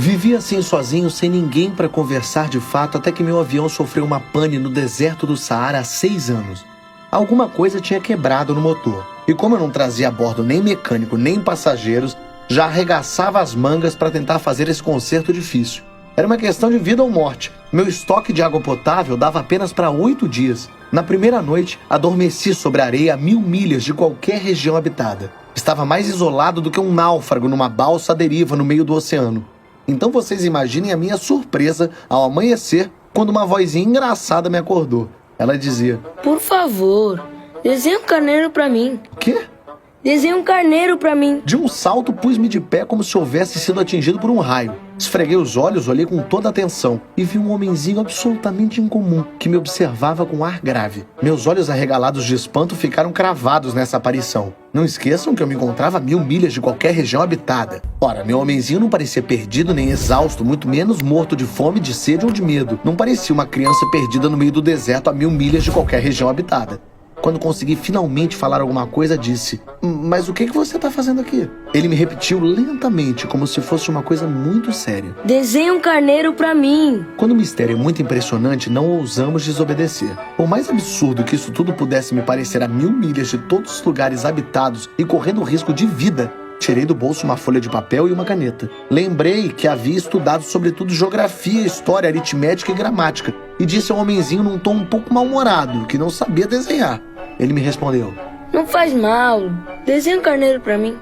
Vivi assim sozinho, sem ninguém para conversar de fato, até que meu avião sofreu uma pane no deserto do Saara há 6 anos. Alguma coisa tinha quebrado no motor. E como eu não trazia a bordo nem mecânico, nem passageiros, já arregaçava as mangas para tentar fazer esse conserto difícil. Era uma questão de vida ou morte. Meu estoque de água potável dava apenas para 8 dias. Na primeira noite, adormeci sobre a areia a 1000 milhas de qualquer região habitada. Estava mais isolado do que um náufrago numa balsa à deriva no meio do oceano. Então vocês imaginem a minha surpresa ao amanhecer, quando uma vozinha engraçada me acordou. Ela dizia: Por favor, desenhe um carneiro pra mim. O quê? Desenhe um carneiro pra mim. De um salto, pus-me de pé como se houvesse sido atingido por um raio. Esfreguei os olhos, olhei com toda atenção e vi um homenzinho absolutamente incomum que me observava com ar grave. Meus olhos arregalados de espanto ficaram cravados nessa aparição. Não esqueçam que eu me encontrava a 1000 milhas de qualquer região habitada. Ora, meu homenzinho não parecia perdido nem exausto, muito menos morto de fome, de sede ou de medo. Não parecia uma criança perdida no meio do deserto a 1000 milhas de qualquer região habitada. Quando consegui finalmente falar alguma coisa, disse: Mas o que você tá fazendo aqui? Ele me repetiu lentamente, como se fosse uma coisa muito séria. Desenhe um carneiro pra mim. Quando o mistério é muito impressionante, não ousamos desobedecer. Por mais absurdo que isso tudo pudesse me parecer a 1000 milhas de todos os lugares habitados e correndo risco de vida, tirei do bolso uma folha de papel e uma caneta. Lembrei que havia estudado sobretudo geografia, história, aritmética e gramática, e disse ao homenzinho num tom um pouco mal-humorado, que não sabia desenhar. Ele me respondeu: Não faz mal, desenhe um carneiro pra mim.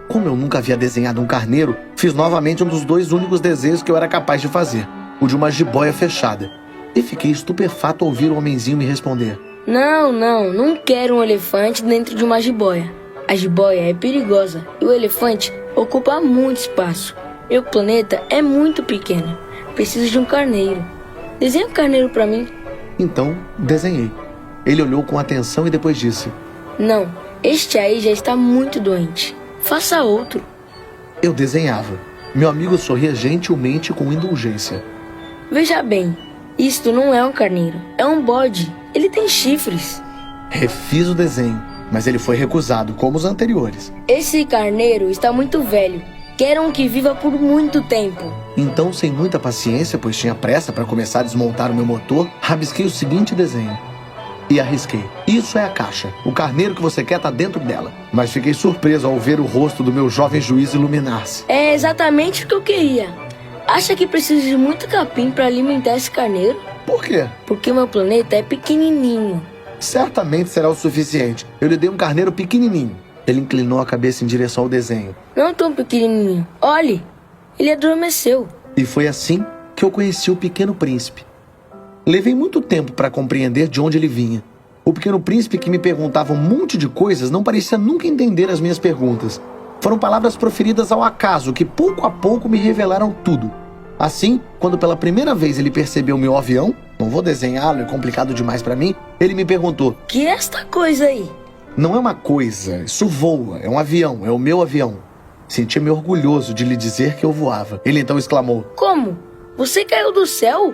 Como eu nunca havia desenhado um carneiro, fiz novamente um dos 2 únicos desenhos que eu era capaz de fazer, o de uma jiboia fechada. E fiquei estupefato ao ouvir o homenzinho me responder: Não quero um elefante dentro de uma jiboia. A jiboia é perigosa e o elefante ocupa muito espaço. Meu planeta é muito pequeno, preciso de um carneiro. Desenhe um carneiro pra mim. Então, desenhei. Ele olhou com atenção e depois disse: Não, este aí já está muito doente. Faça outro. Eu desenhava. Meu amigo sorria gentilmente com indulgência. Veja bem, isto não é um carneiro, é um bode. Ele tem chifres. Refiz o desenho, mas ele foi recusado, como os anteriores. Esse carneiro está muito velho. Quero um que viva por muito tempo. Então, sem muita paciência, pois tinha pressa para começar a desmontar o meu motor, rabisquei o seguinte desenho. E arrisquei: Isso é a caixa. O carneiro que você quer tá dentro dela. Mas fiquei surpreso ao ver o rosto do meu jovem juiz iluminar-se. É exatamente o que eu queria. Acha que preciso de muito capim para alimentar esse carneiro? Por quê? Porque meu planeta é pequenininho. Certamente será o suficiente. Eu lhe dei um carneiro pequenininho. Ele inclinou a cabeça em direção ao desenho. Não tão pequenininho. Olhe, ele adormeceu. E foi assim que eu conheci o Pequeno Príncipe. Levei muito tempo para compreender de onde ele vinha. O Pequeno Príncipe, que me perguntava um monte de coisas, não parecia nunca entender as minhas perguntas. Foram palavras proferidas ao acaso que pouco a pouco me revelaram tudo. Assim, quando pela primeira vez ele percebeu meu avião, não vou desenhá-lo, é complicado demais para mim, ele me perguntou: Que é esta coisa aí? Não é uma coisa, isso voa, é um avião, é o meu avião. Sentia-me orgulhoso de lhe dizer que eu voava. Ele então exclamou: Como? Você caiu do céu?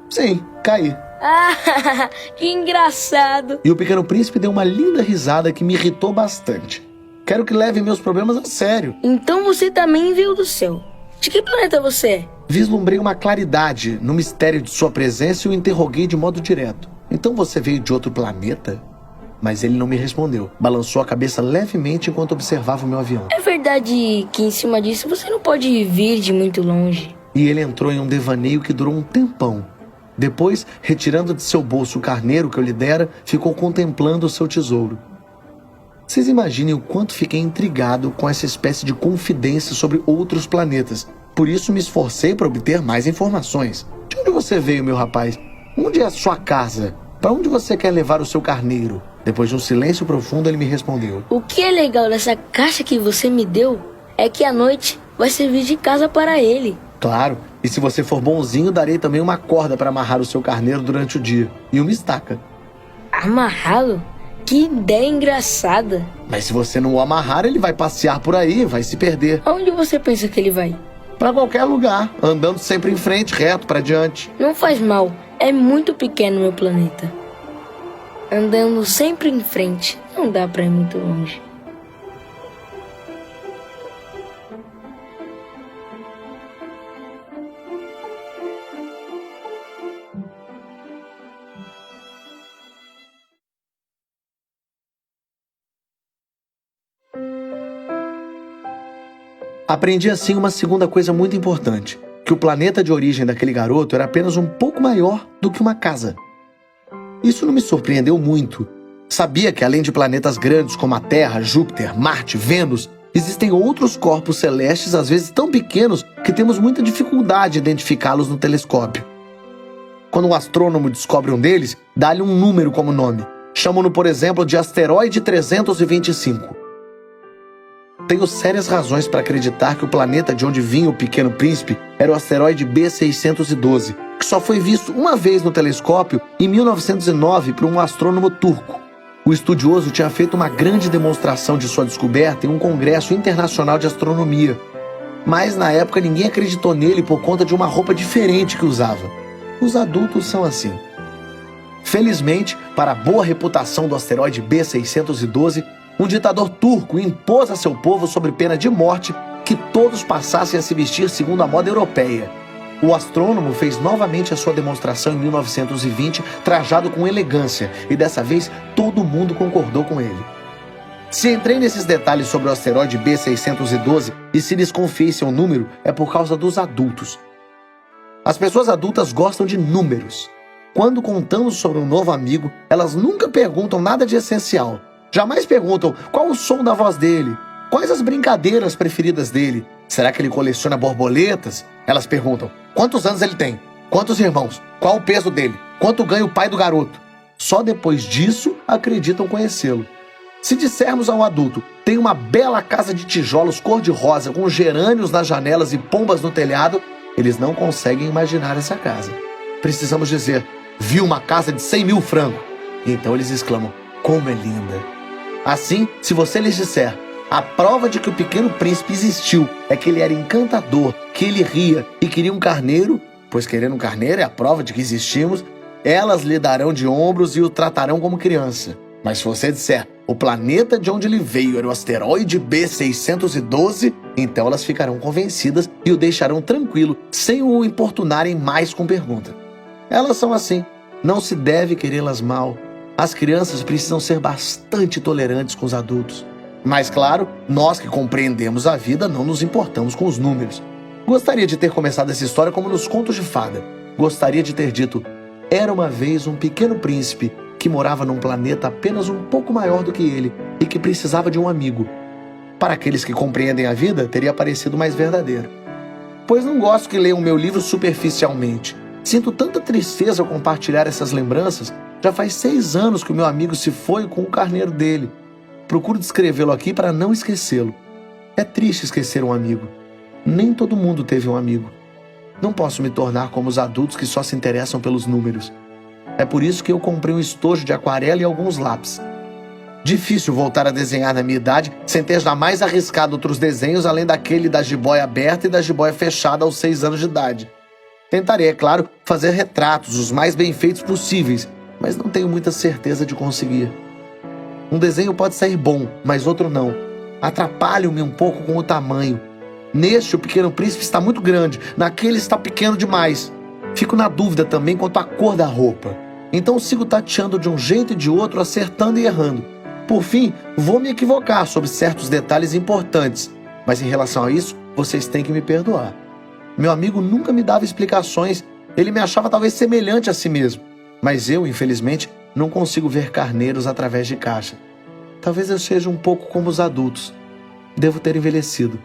Sim, caí. Ah, que engraçado. E o Pequeno Príncipe deu uma linda risada que me irritou bastante. Quero que leve meus problemas a sério. Então você também veio do céu. De que planeta você é? Vislumbrei uma claridade no mistério de sua presença e o interroguei de modo direto. Então você veio de outro planeta? Mas ele não me respondeu. Balançou a cabeça levemente enquanto observava o meu avião. É verdade que em cima disso você não pode vir de muito longe. E ele entrou em um devaneio que durou um tempão. Depois, retirando de seu bolso o carneiro que eu lhe dera, ficou contemplando o seu tesouro. Vocês imaginem o quanto fiquei intrigado com essa espécie de confidência sobre outros planetas. Por isso me esforcei para obter mais informações. De onde você veio, meu rapaz? Onde é a sua casa? Para onde você quer levar o seu carneiro? Depois de um silêncio profundo, ele me respondeu: O que é legal dessa caixa que você me deu é que à noite vai servir de casa para ele. Claro, e se você for bonzinho, darei também uma corda para amarrar o seu carneiro durante o dia. E uma estaca. Amarrá-lo? Que ideia engraçada. Mas se você não o amarrar, ele vai passear por aí, vai se perder. Aonde você pensa que ele vai? Para qualquer lugar, andando sempre em frente, reto para diante. Não faz mal, é muito pequeno meu planeta. Andando sempre em frente, não dá para ir muito longe. Aprendi assim uma segunda coisa muito importante, que o planeta de origem daquele garoto era apenas um pouco maior do que uma casa. Isso não me surpreendeu muito. Sabia que além de planetas grandes como a Terra, Júpiter, Marte, Vênus, existem outros corpos celestes às vezes tão pequenos que temos muita dificuldade em identificá-los no telescópio. Quando um astrônomo descobre um deles, dá-lhe um número como nome. Chamam-no, por exemplo, de asteroide 325. Tenho sérias razões para acreditar que o planeta de onde vinha o Pequeno Príncipe era o asteroide B612, que só foi visto uma vez no telescópio em 1909 por um astrônomo turco. O estudioso tinha feito uma grande demonstração de sua descoberta em um congresso internacional de astronomia. Mas na época ninguém acreditou nele por conta de uma roupa diferente que usava. Os adultos são assim. Felizmente, para a boa reputação do asteroide B612, um ditador turco impôs a seu povo, sob pena de morte, que todos passassem a se vestir segundo a moda europeia. O astrônomo fez novamente a sua demonstração em 1920, trajado com elegância, e dessa vez todo mundo concordou com ele. Se entrei nesses detalhes sobre o asteroide B612 e se lhes confiei seu número, é por causa dos adultos. As pessoas adultas gostam de números. Quando contamos sobre um novo amigo, elas nunca perguntam nada de essencial. Jamais perguntam qual o som da voz dele, quais as brincadeiras preferidas dele. Será que ele coleciona borboletas? Elas perguntam quantos anos ele tem, quantos irmãos, qual o peso dele, quanto ganha o pai do garoto. Só depois disso acreditam conhecê-lo. Se dissermos a um adulto, tem uma bela casa de tijolos cor-de-rosa com gerânios nas janelas e pombas no telhado, eles não conseguem imaginar essa casa. Precisamos dizer, viu uma casa de 100 mil francos. E então eles exclamam, como é linda. Assim, se você lhes disser, a prova de que o Pequeno Príncipe existiu é que ele era encantador, que ele ria e queria um carneiro, pois querer um carneiro é a prova de que existimos, elas lhe darão de ombros e o tratarão como criança. Mas se você disser, o planeta de onde ele veio era o asteroide B612, então elas ficarão convencidas e o deixarão tranquilo, sem o importunarem mais com pergunta. Elas são assim, não se deve querê-las mal. As crianças precisam ser bastante tolerantes com os adultos. Mas claro, nós que compreendemos a vida não nos importamos com os números. Gostaria de ter começado essa história como nos contos de fada. Gostaria de ter dito, era uma vez um pequeno príncipe que morava num planeta apenas um pouco maior do que ele e que precisava de um amigo. Para aqueles que compreendem a vida, teria parecido mais verdadeiro. Pois não gosto que leiam meu livro superficialmente. Sinto tanta tristeza ao compartilhar essas lembranças. Já faz 6 anos que o meu amigo se foi com o carneiro dele. Procuro descrevê-lo aqui para não esquecê-lo. É triste esquecer um amigo. Nem todo mundo teve um amigo. Não posso me tornar como os adultos que só se interessam pelos números. É por isso que eu comprei um estojo de aquarela e alguns lápis. Difícil voltar a desenhar na minha idade sem ter jamais arriscado outros desenhos além daquele da jiboia aberta e da jiboia fechada aos 6 anos de idade. Tentarei, é claro, fazer retratos os mais bem feitos possíveis, mas não tenho muita certeza de conseguir. Um desenho pode sair bom, mas outro não. Atrapalho-me um pouco com o tamanho. Neste, o Pequeno Príncipe está muito grande, naquele está pequeno demais. Fico na dúvida também quanto à cor da roupa. Então sigo tateando de um jeito e de outro, acertando e errando. Por fim, vou me equivocar sobre certos detalhes importantes, mas em relação a isso, vocês têm que me perdoar. Meu amigo nunca me dava explicações, ele me achava talvez semelhante a si mesmo. Mas eu, infelizmente, não consigo ver carneiros através de caixa. Talvez eu seja um pouco como os adultos. Devo ter envelhecido.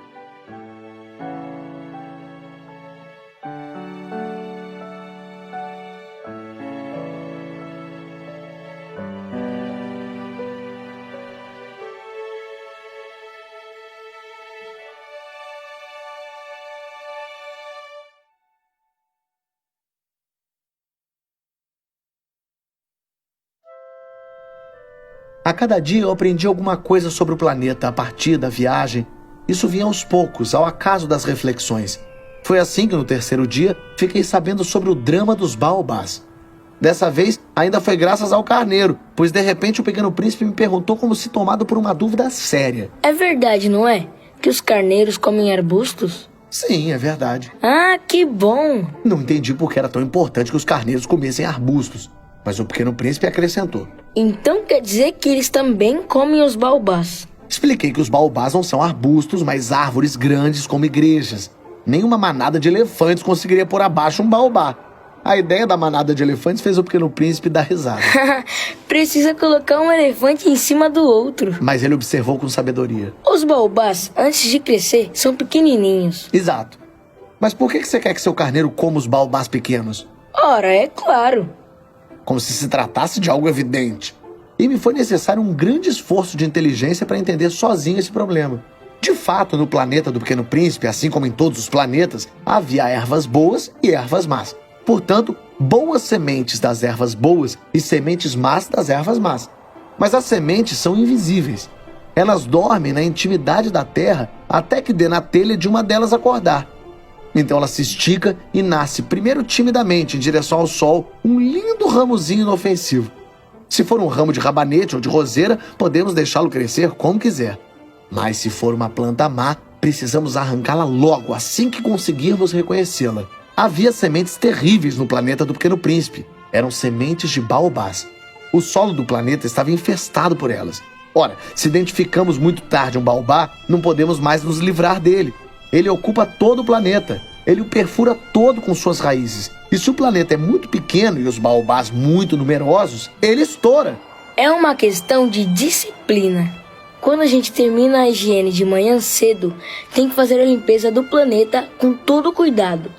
A cada dia eu aprendi alguma coisa sobre o planeta a partir da viagem. Isso vinha aos poucos, ao acaso das reflexões. Foi assim que no 3º dia fiquei sabendo sobre o drama dos baobás. Dessa vez ainda foi graças ao carneiro, pois de repente o Pequeno Príncipe me perguntou como se tomado por uma dúvida séria. É verdade, não é? Que os carneiros comem arbustos? Sim, é verdade. Ah, que bom! Não entendi por que era tão importante que os carneiros comessem arbustos, mas o Pequeno Príncipe acrescentou. Então quer dizer que eles também comem os baobás. Expliquei que os baobás não são arbustos, mas árvores grandes como igrejas. Nenhuma manada de elefantes conseguiria pôr abaixo um baobá. A ideia da manada de elefantes fez o Pequeno Príncipe dar risada. Precisa colocar um elefante em cima do outro. Mas ele observou com sabedoria. Os baobás, antes de crescer, são pequenininhos. Exato. Mas por que você quer que seu carneiro coma os baobás pequenos? Ora, é claro. Como se tratasse de algo evidente. E me foi necessário um grande esforço de inteligência para entender sozinho esse problema. De fato, no planeta do Pequeno Príncipe, assim como em todos os planetas, havia ervas boas e ervas más. Portanto, boas sementes das ervas boas e sementes más das ervas más. Mas as sementes são invisíveis. Elas dormem na intimidade da terra até que dê na telha de uma delas acordar. Então ela se estica e nasce, primeiro timidamente, em direção ao sol, um lindo ramozinho inofensivo. Se for um ramo de rabanete ou de roseira, podemos deixá-lo crescer como quiser. Mas se for uma planta má, precisamos arrancá-la logo, assim que conseguirmos reconhecê-la. Havia sementes terríveis no planeta do Pequeno Príncipe. Eram sementes de baobás. O solo do planeta estava infestado por elas. Ora, se identificamos muito tarde um baobá, não podemos mais nos livrar dele. Ele ocupa todo o planeta. Ele o perfura todo com suas raízes. E se o planeta é muito pequeno e os baobás muito numerosos, ele estoura. É uma questão de disciplina. Quando a gente termina a higiene de manhã cedo, tem que fazer a limpeza do planeta com todo cuidado.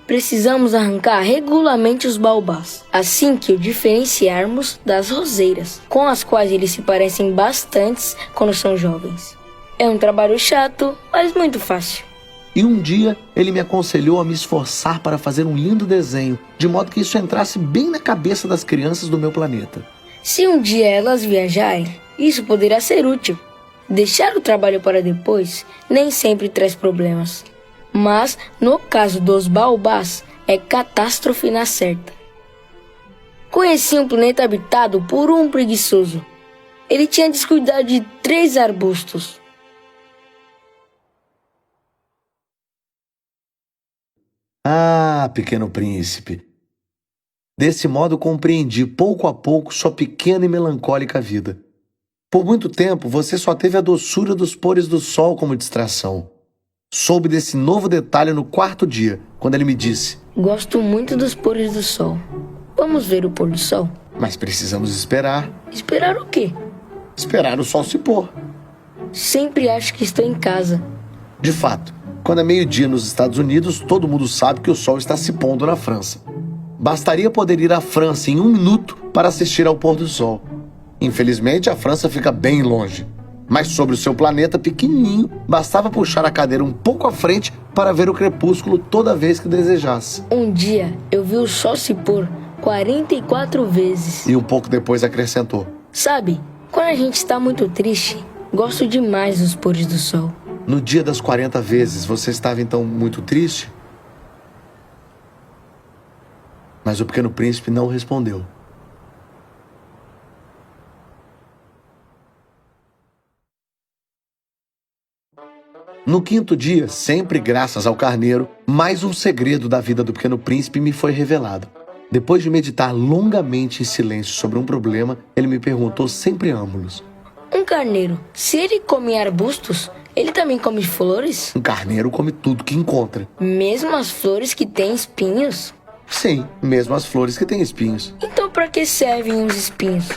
Precisamos arrancar regularmente os baobás, assim que o diferenciarmos das roseiras, com as quais eles se parecem bastante quando são jovens. É um trabalho chato, mas muito fácil. E um dia ele me aconselhou a me esforçar para fazer um lindo desenho, de modo que isso entrasse bem na cabeça das crianças do meu planeta. Se um dia elas viajarem, isso poderá ser útil. Deixar o trabalho para depois nem sempre traz problemas. Mas, no caso dos baobás, é catástrofe na certa. Conheci um planeta habitado por um preguiçoso. Ele tinha descuidado de 3 arbustos. Ah, Pequeno Príncipe. Desse modo compreendi pouco a pouco sua pequena e melancólica vida. Por muito tempo você só teve a doçura dos pôres do sol como distração. Soube desse novo detalhe no 4º dia, quando ele me disse: Gosto muito dos pôres do sol. Vamos ver o pôr do sol? Mas precisamos esperar. Esperar o quê? Esperar o sol se pôr. Sempre acho que estou em casa. De fato, quando é meio-dia nos Estados Unidos, todo mundo sabe que o sol está se pondo na França. Bastaria poder ir à França em 1 minuto para assistir ao pôr do sol. Infelizmente, a França fica bem longe. Mas sobre o seu planeta pequenininho, bastava puxar a cadeira um pouco à frente para ver o crepúsculo toda vez que desejasse. Um dia, eu vi o sol se pôr 44 vezes. E um pouco depois acrescentou: Sabe, quando a gente está muito triste, gosto demais dos pôres do sol. No dia das 40 vezes, você estava então muito triste? Mas o Pequeno Príncipe não respondeu. No 5º dia, sempre graças ao carneiro, mais um segredo da vida do Pequeno Príncipe me foi revelado. Depois de meditar longamente em silêncio sobre um problema, ele me perguntou sem preâmbulos: Um carneiro, se ele come arbustos, ele também come flores? Um carneiro come tudo que encontra. Mesmo as flores que têm espinhos? Sim, mesmo as flores que têm espinhos. Então para que servem os espinhos?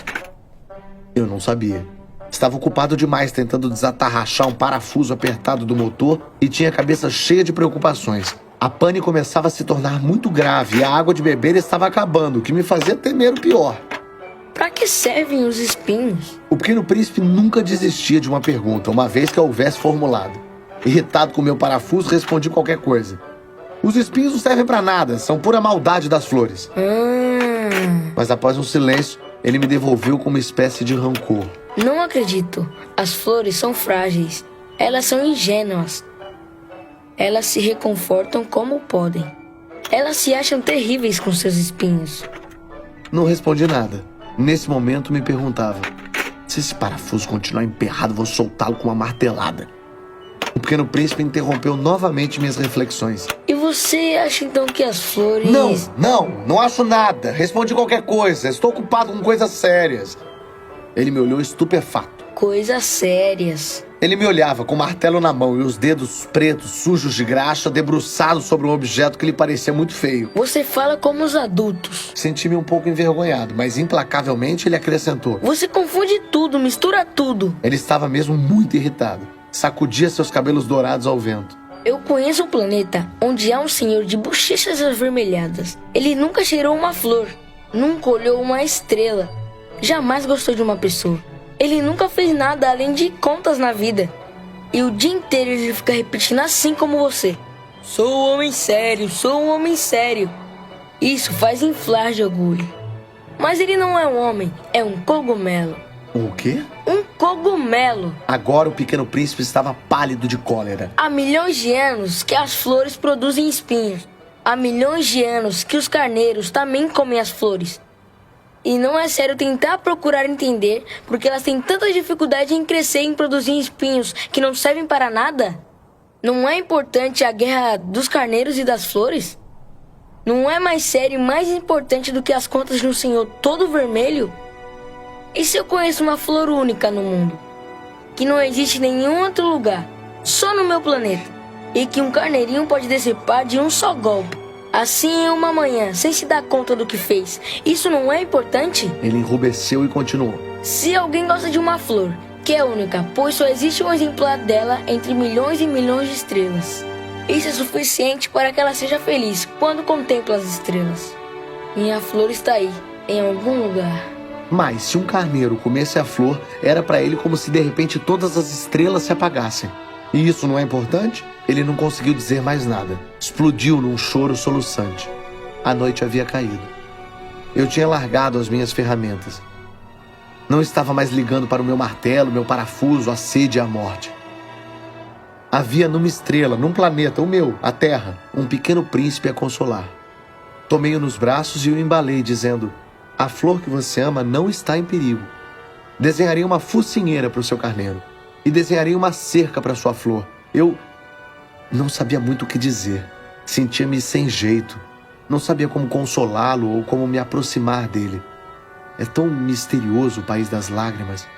Eu não sabia. Estava ocupado demais tentando desatarrachar um parafuso apertado do motor e tinha a cabeça cheia de preocupações. A pane começava a se tornar muito grave e a água de beber estava acabando, o que me fazia temer o pior. Para que servem os espinhos? O Pequeno Príncipe nunca desistia de uma pergunta, uma vez que a houvesse formulado. Irritado com meu parafuso, respondi qualquer coisa. Os espinhos não servem para nada, são pura maldade das flores. Mas após um silêncio, ele me devolveu com uma espécie de rancor. Não acredito. As flores são frágeis. Elas são ingênuas. Elas se reconfortam como podem. Elas se acham terríveis com seus espinhos. Não respondi nada. Nesse momento me perguntava: se esse parafuso continuar emperrado, vou soltá-lo com uma martelada. O Pequeno Príncipe interrompeu novamente minhas reflexões. E você acha então que as flores... Não acho nada. Respondi qualquer coisa. Estou ocupado com coisas sérias. Ele me olhou estupefato. coisas sérias. Ele me olhava com o martelo na mão e os dedos pretos, sujos de graxa, debruçados sobre um objeto que lhe parecia muito feio. Você fala como os adultos. Senti-me um pouco envergonhado, mas implacavelmente ele acrescentou: Você confunde tudo, mistura tudo. Ele estava mesmo muito irritado. Sacudia seus cabelos dourados ao vento. Eu conheço um planeta onde há um senhor de bochechas avermelhadas. Ele nunca cheirou uma flor, nunca olhou uma estrela, jamais gostou de uma pessoa. Ele nunca fez nada além de contas na vida. E o dia inteiro ele fica repetindo assim como você: sou um homem sério, sou um homem sério. Isso faz inflar de orgulho. Mas ele não é um homem, é um cogumelo. O quê? Um cogumelo. Agora o Pequeno Príncipe estava pálido de cólera. Há milhões de anos que as flores produzem espinhos. Há milhões de anos que os carneiros também comem as flores. E não é sério tentar procurar entender porque elas têm tanta dificuldade em crescer e em produzir espinhos que não servem para nada? Não é importante a guerra dos carneiros e das flores? Não é mais sério e mais importante do que as contas de um senhor todo vermelho? E se eu conheço uma flor única no mundo, que não existe em nenhum outro lugar, só no meu planeta, e que um carneirinho pode decepar de um só golpe, assim em uma manhã, sem se dar conta do que fez, isso não é importante? Ele enrubesceu e continuou: Se alguém gosta de uma flor, que é única, pois só existe um exemplar dela entre milhões e milhões de estrelas, isso é suficiente para que ela seja feliz quando contempla as estrelas. Minha flor está aí, em algum lugar. Mas se um carneiro comesse a flor, era para ele como se de repente todas as estrelas se apagassem. E isso não é importante? Ele não conseguiu dizer mais nada. Explodiu num choro soluçante. A noite havia caído. Eu tinha largado as minhas ferramentas. Não estava mais ligando para o meu martelo, meu parafuso, a sede e a morte. Havia numa estrela, num planeta, o meu, a Terra, um pequeno príncipe a consolar. Tomei-o nos braços e o embalei, dizendo: a flor que você ama não está em perigo. Desenharei uma focinheira para o seu carneiro. E desenharei uma cerca para sua flor. Eu não sabia muito o que dizer. Sentia-me sem jeito. Não sabia como consolá-lo ou como me aproximar dele. É tão misterioso o país das lágrimas.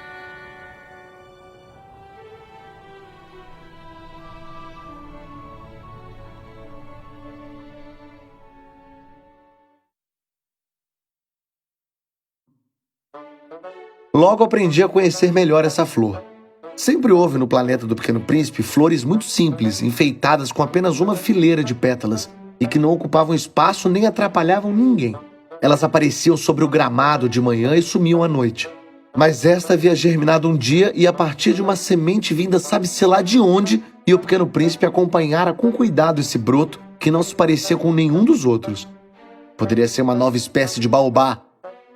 Logo aprendi a conhecer melhor essa flor. Sempre houve no planeta do Pequeno Príncipe flores muito simples, enfeitadas com apenas uma fileira de pétalas e que não ocupavam espaço nem atrapalhavam ninguém. Elas apareciam sobre o gramado de manhã e sumiam à noite. Mas esta havia germinado um dia e a partir de uma semente vinda sabe-se lá de onde, e o Pequeno Príncipe acompanhara com cuidado esse broto que não se parecia com nenhum dos outros. Poderia ser uma nova espécie de baobá,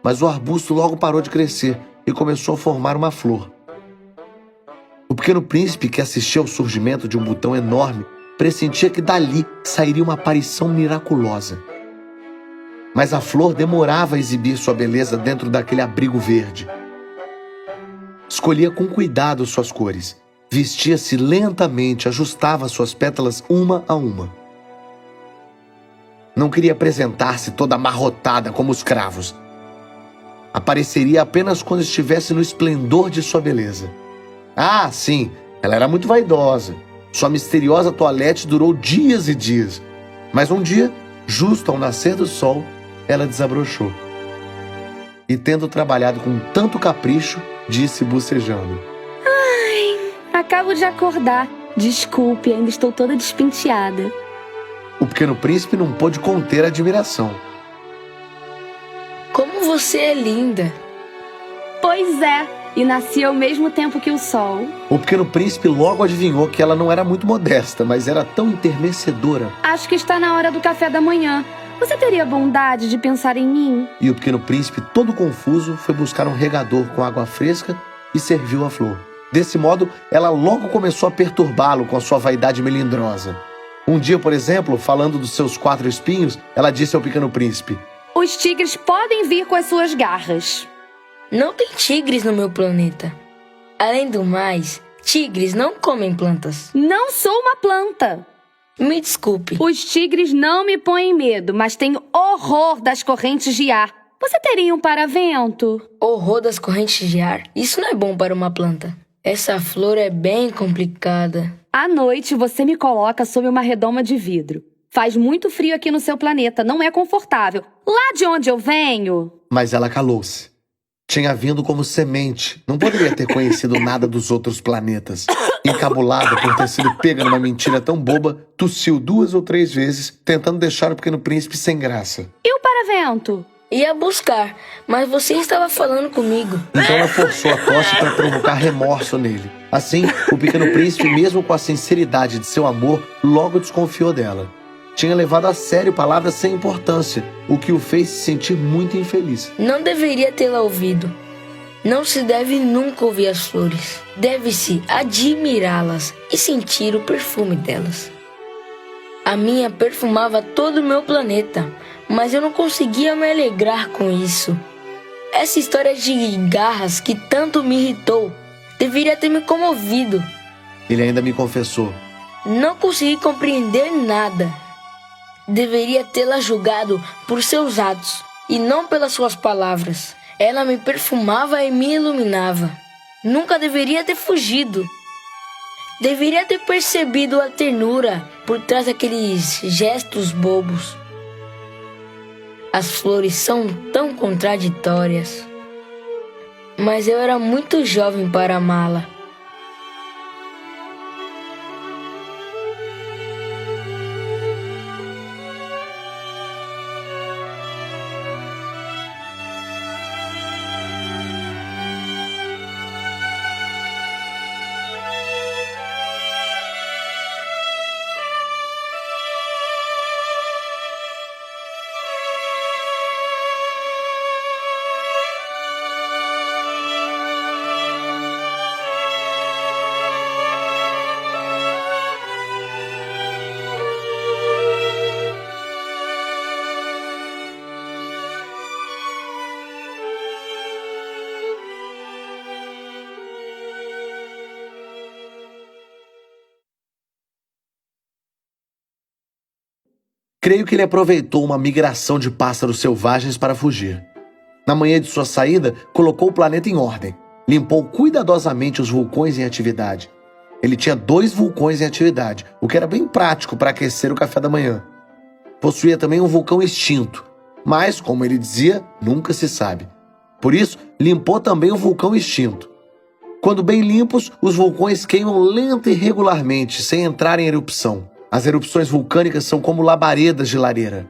mas o arbusto logo parou de crescer e começou a formar uma flor. O Pequeno Príncipe, que assistia ao surgimento de um botão enorme, pressentia que dali sairia uma aparição miraculosa. Mas a flor demorava a exibir sua beleza dentro daquele abrigo verde. Escolhia com cuidado suas cores, vestia-se lentamente, ajustava suas pétalas uma a uma. Não queria apresentar-se toda amarrotada como os cravos. Apareceria apenas quando estivesse no esplendor de sua beleza. Ah, sim, ela era muito vaidosa. Sua misteriosa toilette durou dias e dias. Mas um dia, justo ao nascer do sol, ela desabrochou. E tendo trabalhado com tanto capricho, disse bocejando: Acabo de acordar. Desculpe, ainda estou toda despenteada. O Pequeno Príncipe não pôde conter a admiração. Como você é linda! Pois é, e nasci ao mesmo tempo que o sol. O Pequeno Príncipe logo adivinhou que ela não era muito modesta, mas era tão enternecedora. Acho que está na hora do café da manhã. Você teria bondade de pensar em mim? E o Pequeno Príncipe, todo confuso, foi buscar um regador com água fresca e serviu a flor. Desse modo, ela logo começou a perturbá-lo com a sua vaidade melindrosa. Um dia, por exemplo, falando dos seus 4 espinhos, ela disse ao Pequeno Príncipe: Os tigres podem vir com as suas garras. Não tem tigres no meu planeta. Além do mais, tigres não comem plantas. Não sou uma planta. Me desculpe. Os tigres não me põem medo, mas tenho horror das correntes de ar. Você teria um paravento? Ou rodas correntes de ar. Isso não é bom para uma planta. Essa flor é bem complicada. À noite, você me coloca sob uma redoma de vidro. Faz muito frio aqui no seu planeta, não é confortável. Lá de onde eu venho... Mas ela calou-se. Tinha vindo como semente. Não poderia ter conhecido nada dos outros planetas. Encabulada por ter sido pega numa mentira tão boba, tossiu 2 ou 3 vezes, tentando deixar o Pequeno Príncipe sem graça. E o paravento? Ia buscar, mas você estava falando comigo. Então ela forçou a tosse para provocar remorso nele. Assim, o Pequeno Príncipe, mesmo com a sinceridade de seu amor, logo desconfiou dela. Tinha levado a sério palavras sem importância, o que o fez se sentir muito infeliz. Não deveria tê-la ouvido. Não se deve nunca ouvir as flores. Deve-se admirá-las e sentir o perfume delas. A minha perfumava todo o meu planeta, mas eu não conseguia me alegrar com isso. Essa história de garras que tanto me irritou deveria ter me comovido. Ele ainda me confessou. Não consegui compreender nada. Deveria tê-la julgado por seus atos e não pelas suas palavras. Ela me perfumava e me iluminava. Nunca deveria ter fugido. Deveria ter percebido a ternura por trás daqueles gestos bobos. As flores são tão contraditórias. Mas eu era muito jovem para amá-la. Creio que ele aproveitou uma migração de pássaros selvagens para fugir. Na manhã de sua saída, colocou o planeta em ordem. Limpou cuidadosamente os vulcões em atividade. Ele tinha 2 vulcões em atividade, o que era bem prático para aquecer o café da manhã. Possuía também um vulcão extinto, mas, como ele dizia, nunca se sabe. Por isso, limpou também o vulcão extinto. Quando bem limpos, os vulcões queimam lenta e regularmente, sem entrar em erupção. As erupções vulcânicas são como labaredas de lareira.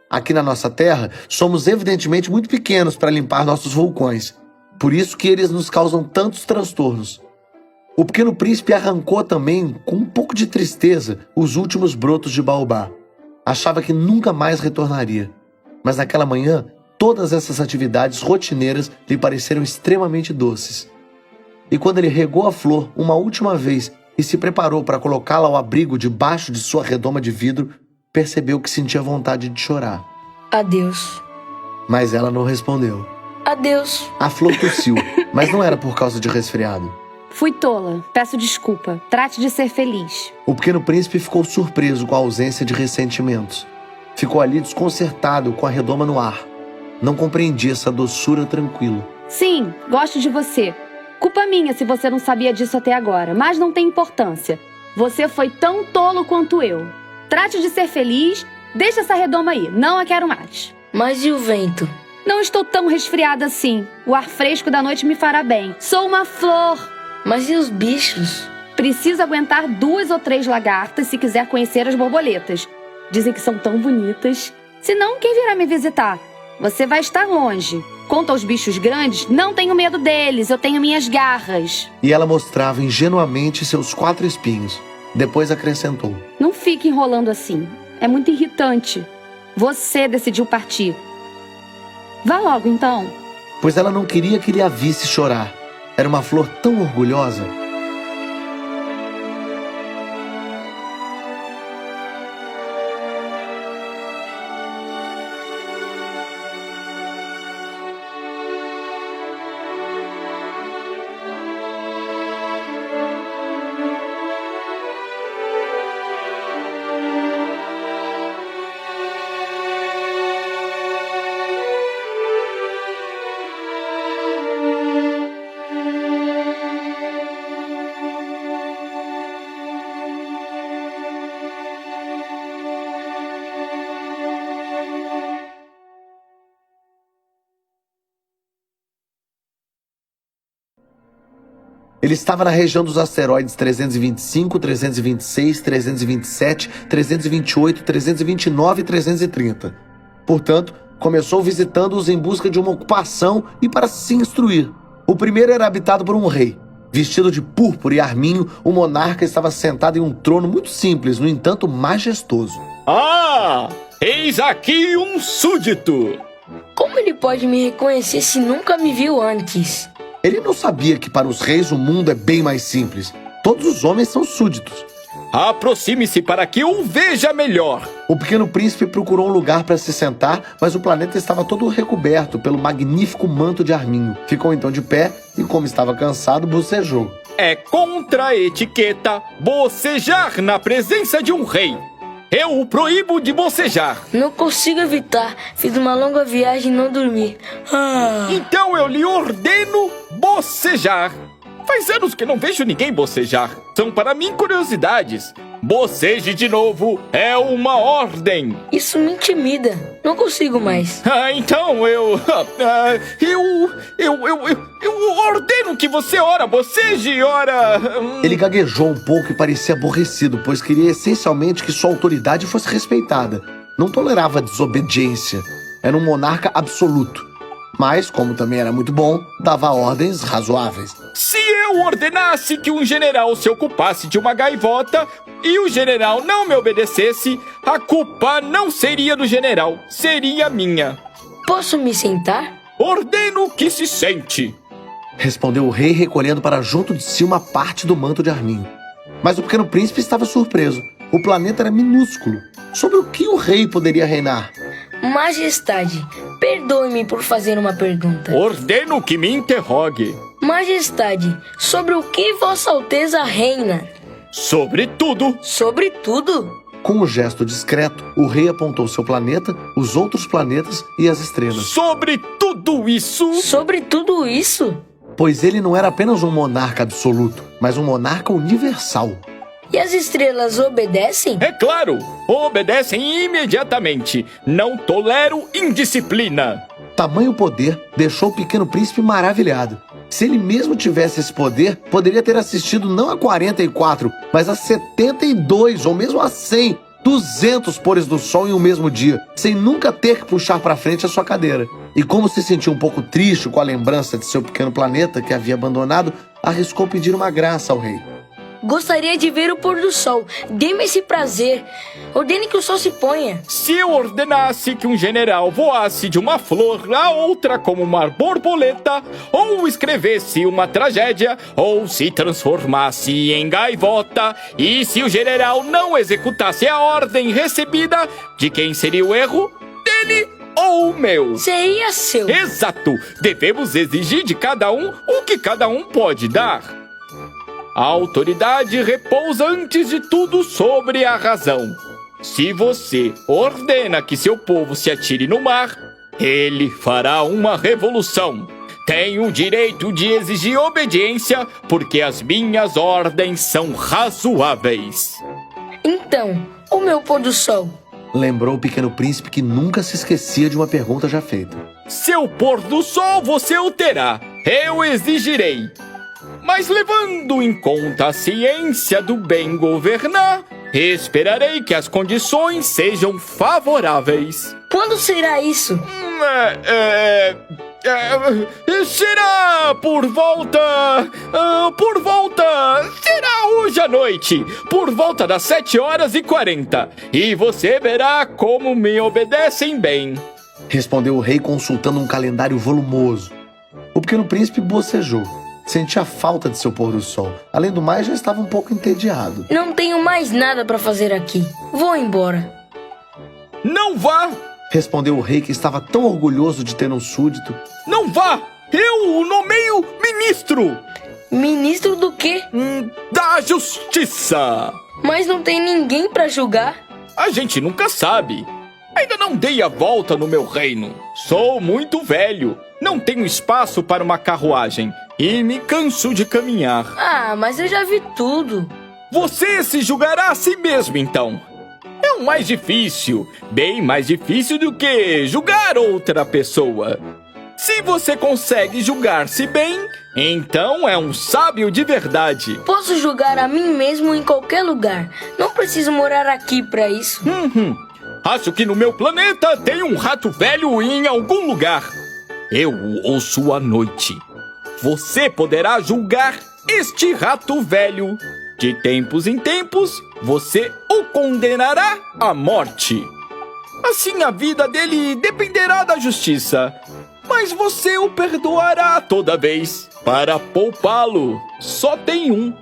Aqui na nossa Terra, somos evidentemente muito pequenos para limpar nossos vulcões. Por isso que eles nos causam tantos transtornos. O Pequeno Príncipe arrancou também, com um pouco de tristeza, os últimos brotos de baobá. Achava que nunca mais retornaria. Mas naquela manhã, todas essas atividades rotineiras lhe pareceram extremamente doces. E quando ele regou a flor uma última vez e se preparou para colocá-la ao abrigo debaixo de sua redoma de vidro, percebeu que sentia vontade de chorar. Adeus. Mas ela não respondeu. Adeus. A flor tossiu, mas não era por causa de resfriado. Fui tola. Peço desculpa. Trate de ser feliz. O Pequeno Príncipe ficou surpreso com a ausência de ressentimentos. Ficou ali desconcertado com a redoma no ar. Não compreendia essa doçura tranquila. Sim, gosto de você. Culpa minha se você não sabia disso até agora, mas não tem importância. Você foi tão tolo quanto eu. Trate de ser feliz. Deixa essa redoma aí. Não a quero mais. Mas e o vento? Não estou tão resfriada assim. O ar fresco da noite me fará bem. Sou uma flor. Mas e os bichos? Preciso aguentar 2 ou 3 lagartas se quiser conhecer as borboletas. Dizem que são tão bonitas. Senão, quem virá me visitar? Você vai estar longe. Quanto aos bichos grandes, não tenho medo deles. Eu tenho minhas garras. E ela mostrava ingenuamente seus 4 espinhos. Depois acrescentou. Não fique enrolando assim. É muito irritante. Você decidiu partir. Vá logo, então. Pois ela não queria que ele a visse chorar. Era uma flor tão orgulhosa. Ele estava na região dos asteroides 325, 326, 327, 328, 329 e 330. Portanto, começou visitando-os em busca de uma ocupação e para se instruir. O primeiro era habitado por um rei. Vestido de púrpura e arminho, o monarca estava sentado em um trono muito simples, no entanto majestoso. Ah! Eis aqui um súdito! Como ele pode me reconhecer se nunca me viu antes? Ele não sabia que para os reis o mundo é bem mais simples. Todos os homens são súditos. Aproxime-se para que eu veja melhor. O pequeno príncipe procurou um lugar para se sentar, mas o planeta estava todo recoberto pelo magnífico manto de arminho. Ficou então de pé e, como estava cansado, bocejou. É contra a etiqueta bocejar na presença de um rei. Eu o proíbo de bocejar. Não consigo evitar. Fiz uma longa viagem e não dormi. Então eu lhe ordeno bocejar. Faz anos que não vejo ninguém bocejar. São para mim curiosidades. Boceje de novo. É uma ordem. Isso me intimida. Não consigo mais. Então eu ordeno que você ora boceje, ora... Ele gaguejou um pouco e parecia aborrecido, pois queria essencialmente que sua autoridade fosse respeitada. Não tolerava desobediência. Era um monarca absoluto. Mas, como também era muito bom, dava ordens razoáveis. Se eu ordenasse que um general se ocupasse de uma gaivota e o general não me obedecesse, a culpa não seria do general, seria minha. Posso me sentar? Ordeno que se sente. Respondeu o rei, recolhendo para junto de si uma parte do manto de arminho. Mas o pequeno príncipe estava surpreso. O planeta era minúsculo. Sobre o que o rei poderia reinar? Majestade, perdoe-me por fazer uma pergunta. Ordeno que me interrogue. Majestade, sobre o que Vossa Alteza reina? Sobre tudo. Sobre tudo? Com um gesto discreto, o rei apontou seu planeta, os outros planetas e as estrelas. Sobre tudo isso. Sobre tudo isso? Pois ele não era apenas um monarca absoluto, mas um monarca universal. E as estrelas obedecem? É claro, obedecem imediatamente. Não tolero indisciplina. Tamanho poder deixou o pequeno príncipe maravilhado. Se ele mesmo tivesse esse poder, poderia ter assistido não a 44, mas a 72 ou mesmo a 100, 200 pôres do sol em um mesmo dia, sem nunca ter que puxar para frente a sua cadeira. E como se sentia um pouco triste com a lembrança de seu pequeno planeta que havia abandonado, arriscou pedir uma graça ao rei. Gostaria de ver o pôr do sol. Dê-me esse prazer. Ordene que o sol se ponha. Se eu ordenasse que um general voasse de uma flor a outra como uma borboleta, ou escrevesse uma tragédia, ou se transformasse em gaivota, e se o general não executasse a ordem recebida, de quem seria o erro? Dele ou meu? Seria seu. Exato! Devemos exigir de cada um o que cada um pode dar. A autoridade repousa antes de tudo sobre a razão. Se você ordena que seu povo se atire no mar, ele fará uma revolução. Tenho o direito de exigir obediência porque as minhas ordens são razoáveis. Então, o meu pôr do sol. Lembrou o pequeno príncipe que nunca se esquecia de uma pergunta já feita. Seu pôr do sol você o terá. Eu exigirei. Mas levando em conta a ciência do bem governar, esperarei que as condições sejam favoráveis. Quando será isso? Será por volta... Será hoje à noite, por volta das 7h40. E você verá como me obedecem bem. Respondeu o rei consultando um calendário volumoso. O pequeno príncipe bocejou. Sentia falta de seu pôr do sol. Além do mais, já estava um pouco entediado. Não tenho mais nada para fazer aqui. Vou embora. Não vá! Respondeu o rei, que estava tão orgulhoso de ter um súdito. Não vá! Eu o nomeio ministro! Ministro do quê? Da Justiça! Mas não tem ninguém para julgar. A gente nunca sabe. Ainda não dei a volta no meu reino. Sou muito velho. Não tenho espaço para uma carruagem. E me canso de caminhar. Ah, mas eu já vi tudo. Você se julgará a si mesmo, então. É o mais difícil. Bem mais difícil do que julgar outra pessoa. Se você consegue julgar-se bem, Então é um sábio de verdade. Posso julgar a mim mesmo em qualquer lugar. Não preciso morar aqui pra isso. Acho que no meu planeta tem um rato velho em algum lugar. Eu o ouço à noite. Você poderá julgar este rato velho. De tempos em tempos, você o condenará à morte. Assim a vida dele dependerá da justiça. Mas você o perdoará toda vez. Para poupá-lo, só tem um.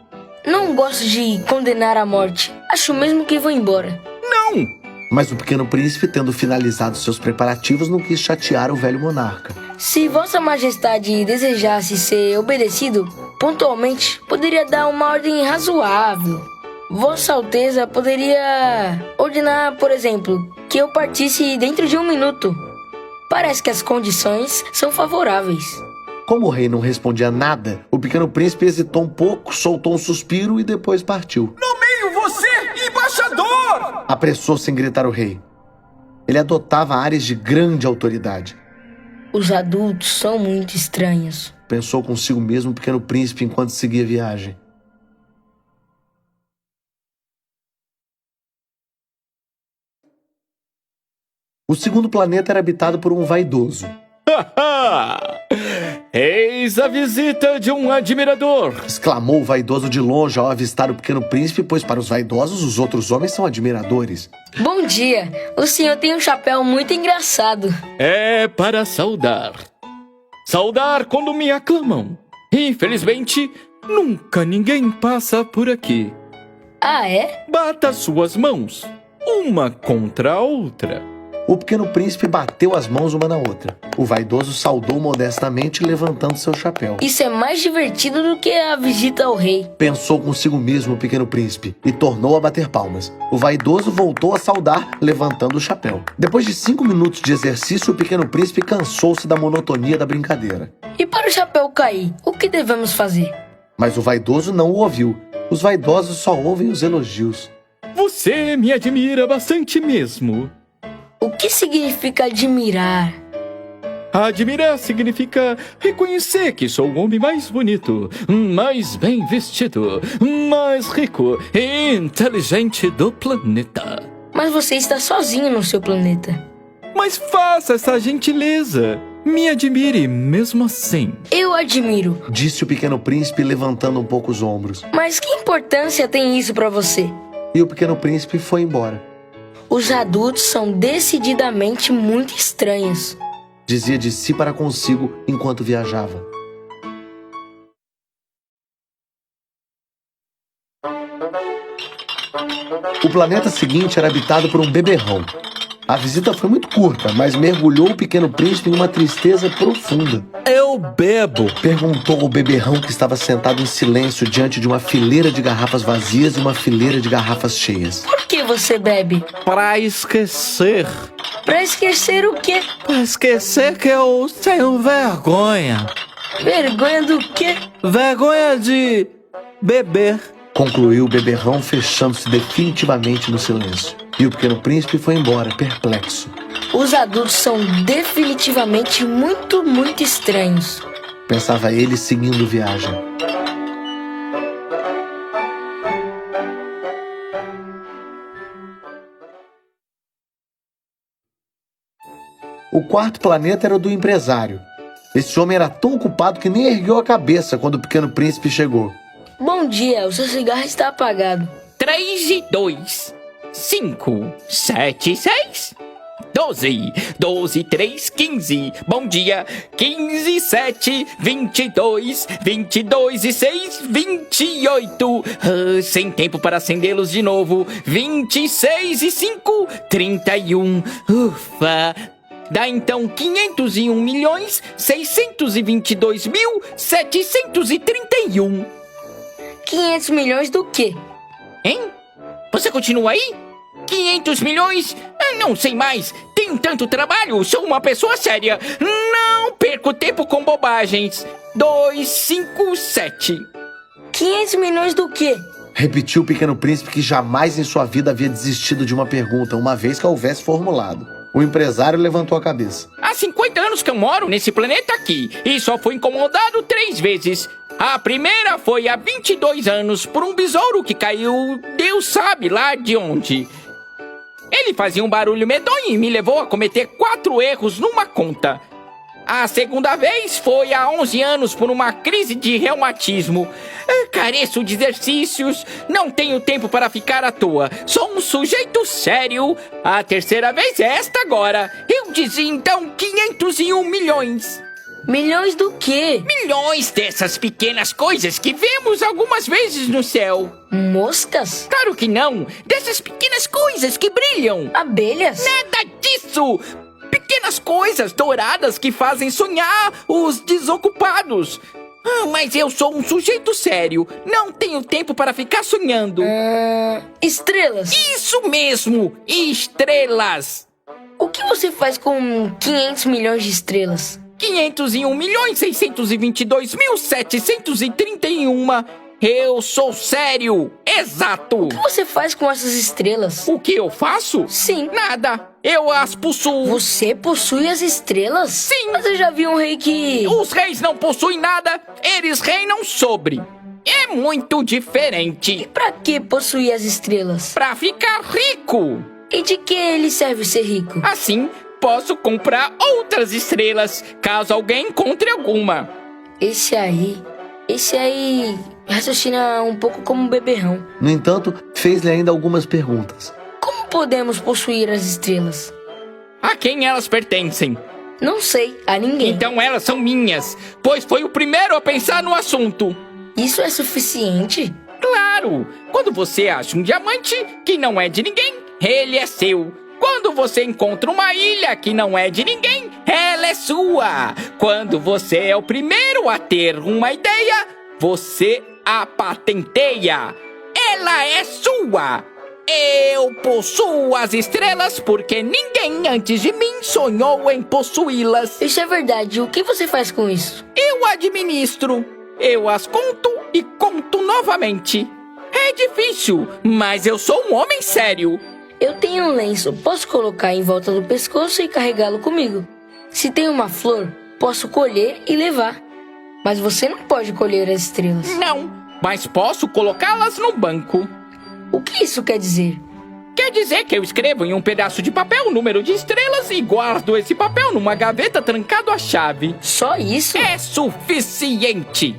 Não gosto de condenar à morte. Acho mesmo que vou embora. Não! Mas o pequeno príncipe, tendo finalizado seus preparativos, não quis chatear o velho monarca. Se Vossa Majestade desejasse ser obedecido, pontualmente, poderia dar uma ordem razoável. Vossa Alteza poderia ordenar, por exemplo, que eu partisse dentro de 1 minuto. Parece que as condições são favoráveis. Como o rei não respondia nada, o pequeno príncipe hesitou um pouco, soltou um suspiro e depois partiu. Nomeio você embaixador! Apressou-se em gritar o rei. Ele adotava ares de grande autoridade. Os adultos são muito estranhos. Pensou consigo mesmo o pequeno príncipe enquanto seguia a viagem. O segundo planeta era habitado por um vaidoso. Eis a visita de um admirador! Exclamou o vaidoso de longe ao avistar o pequeno príncipe, pois para os vaidosos os outros homens são admiradores. Bom dia! O senhor tem um chapéu muito engraçado. É para saudar. Saudar quando me aclamam. Infelizmente, nunca ninguém passa por aqui. Ah, é? Bata suas mãos, uma contra a outra. O pequeno príncipe bateu as mãos uma na outra. O vaidoso saudou modestamente, levantando seu chapéu. Isso é mais divertido do que a visita ao rei. Pensou consigo mesmo o pequeno príncipe e tornou a bater palmas. O vaidoso voltou a saudar, levantando o chapéu. Depois de 5 minutos de exercício, o pequeno príncipe cansou-se da monotonia da brincadeira. E para o chapéu cair, o que devemos fazer? Mas o vaidoso não o ouviu. Os vaidosos só ouvem os elogios. Você me admira bastante mesmo. O que significa admirar? Admirar significa reconhecer que sou o homem mais bonito, mais bem vestido, mais rico e inteligente do planeta. Mas você está sozinho no seu planeta. Mas faça essa gentileza. Me admire mesmo assim. Eu admiro. Disse o pequeno príncipe, levantando um pouco os ombros. Mas que importância tem isso para você? E o pequeno príncipe foi embora. Os adultos são decididamente muito estranhos. Dizia de si para consigo enquanto viajava. O planeta seguinte era habitado por um beberrão. A visita foi muito curta, mas mergulhou o pequeno príncipe em uma tristeza profunda. Eu bebo. Perguntou o beberrão, que estava sentado em silêncio diante de uma fileira de garrafas vazias e uma fileira de garrafas cheias. Por que você bebe? Pra esquecer. Pra esquecer o quê? Pra esquecer que eu tenho vergonha. Vergonha do quê? Vergonha de beber. Concluiu o beberrão, fechando-se definitivamente no silêncio. E o pequeno príncipe foi embora, perplexo. Os adultos são definitivamente muito, muito estranhos. Pensava ele, seguindo viagem. O quarto planeta era o do empresário. Esse homem era tão ocupado que nem ergueu a cabeça quando o pequeno príncipe chegou. Bom dia, o seu cigarro está apagado. 3 e 2, 5, 7 e 6, 12, 12 e 3, 15. Bom dia, 15 e 7, 22, 22 e 6, 28. Sem tempo para acendê-los de novo. 26 e 5, 31. Ufa! Dá então 501.622.731. 500 milhões do quê? Hein? Você continua aí? 500 milhões? Não sei mais. Tenho tanto trabalho. Sou uma pessoa séria. Não perco tempo com bobagens. 257. 500 milhões do quê? Repetiu o pequeno príncipe, que jamais em sua vida havia desistido de uma pergunta, uma vez que a houvesse formulado. O empresário levantou a cabeça. Há 50 anos anos que eu moro nesse planeta aqui e só fui incomodado 3 vezes. A primeira foi há 22 anos por um besouro que caiu, Deus sabe lá de onde. Ele fazia um barulho medonho e me levou a cometer 4 erros numa conta. A segunda vez foi há 11 anos por uma crise de reumatismo. Careço de exercícios, não tenho tempo para ficar à toa. Sou um sujeito sério. A terceira vez é esta agora. Eu dizia então 501 milhões. Milhões do quê? Milhões dessas pequenas coisas que vemos algumas vezes no céu. Moscas? Claro que não. Dessas pequenas coisas que brilham. Abelhas? Nada disso. Pequenas coisas douradas que fazem sonhar os desocupados. Mas eu sou um sujeito sério. Não tenho tempo para ficar sonhando. Estrelas? Isso mesmo! Estrelas! O que você faz com 500 milhões de estrelas? 501.622.731. Eu sou sério! Exato! O que você faz com essas estrelas? O que eu faço? Sim. Nada! Eu as possuo! Você possui as estrelas? Sim. Mas eu já vi um rei que... Os reis não possuem nada, eles reinam sobre. É muito diferente. Pra que possuir as estrelas? Pra ficar rico. E de que ele serve ser rico? Assim, posso comprar outras estrelas, caso alguém encontre alguma. Esse aí raciocina um pouco como um beberrão. No entanto, fez-lhe ainda algumas perguntas. Como podemos possuir as estrelas? A quem elas pertencem? Não sei, a ninguém. Então elas são minhas, pois foi o primeiro a pensar no assunto. Isso é suficiente? Claro! Quando você acha um diamante que não é de ninguém, ele é seu. Quando você encontra uma ilha que não é de ninguém, ela é sua. Quando você é o primeiro a ter uma ideia, você a patenteia. Ela é sua. Eu possuo as estrelas porque ninguém antes de mim sonhou em possuí-las. Isso é verdade. O que você faz com isso? Eu administro. Eu as conto e conto novamente. É difícil, mas eu sou um homem sério. Eu tenho um lenço. Posso colocar em volta do pescoço e carregá-lo comigo. Se tem uma flor, posso colher e levar. Mas você não pode colher as estrelas. Não, mas posso colocá-las no banco. O que isso quer dizer? Quer dizer que eu escrevo em um pedaço de papel o número de estrelas e guardo esse papel numa gaveta trancado à chave. Só isso? É suficiente.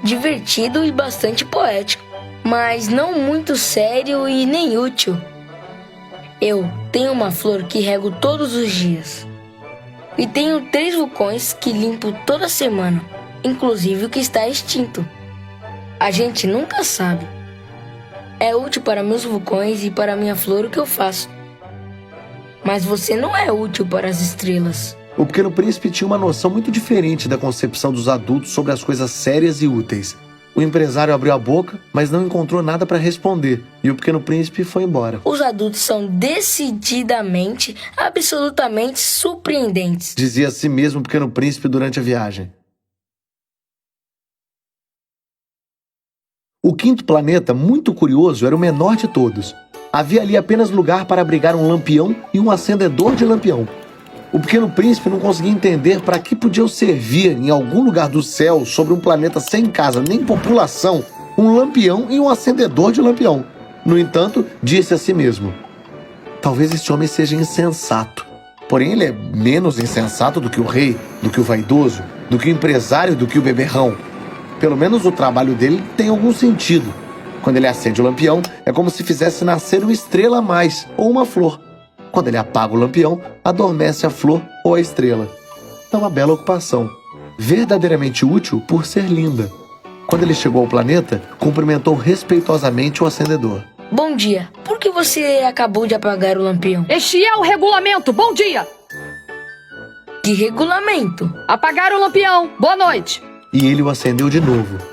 Divertido e bastante poético, mas não muito sério e nem útil. Eu tenho uma flor que rego todos os dias. E tenho 3 vulcões que limpo toda semana, inclusive o que está extinto. A gente nunca sabe. É útil para meus vulcões e para minha flor o que eu faço. Mas você não é útil para as estrelas. O Pequeno Príncipe tinha uma noção muito diferente da concepção dos adultos sobre as coisas sérias e úteis. O empresário abriu a boca, mas não encontrou nada para responder, e o Pequeno Príncipe foi embora. Os adultos são decididamente, absolutamente surpreendentes. Dizia a si mesmo o Pequeno Príncipe durante a viagem. O 5º planeta, muito curioso, era o menor de todos. Havia ali apenas lugar para abrigar um lampião e um acendedor de lampião. O Pequeno Príncipe não conseguia entender para que podiam servir, em algum lugar do céu, sobre um planeta sem casa nem população, um lampião e um acendedor de lampião. No entanto, disse a si mesmo: talvez este homem seja insensato. Porém, ele é menos insensato do que o rei, do que o vaidoso, do que o empresário, do que o beberrão. Pelo menos o trabalho dele tem algum sentido. Quando ele acende o lampião, é como se fizesse nascer uma estrela a mais, ou uma flor. Quando ele apaga o lampião, adormece a flor ou a estrela. É uma bela ocupação, verdadeiramente útil por ser linda. Quando ele chegou ao planeta, cumprimentou respeitosamente o acendedor. Bom dia. Por que você acabou de apagar o lampião? Este é o regulamento. Bom dia. Que regulamento? Apagar o lampião. Boa noite. E ele o acendeu de novo.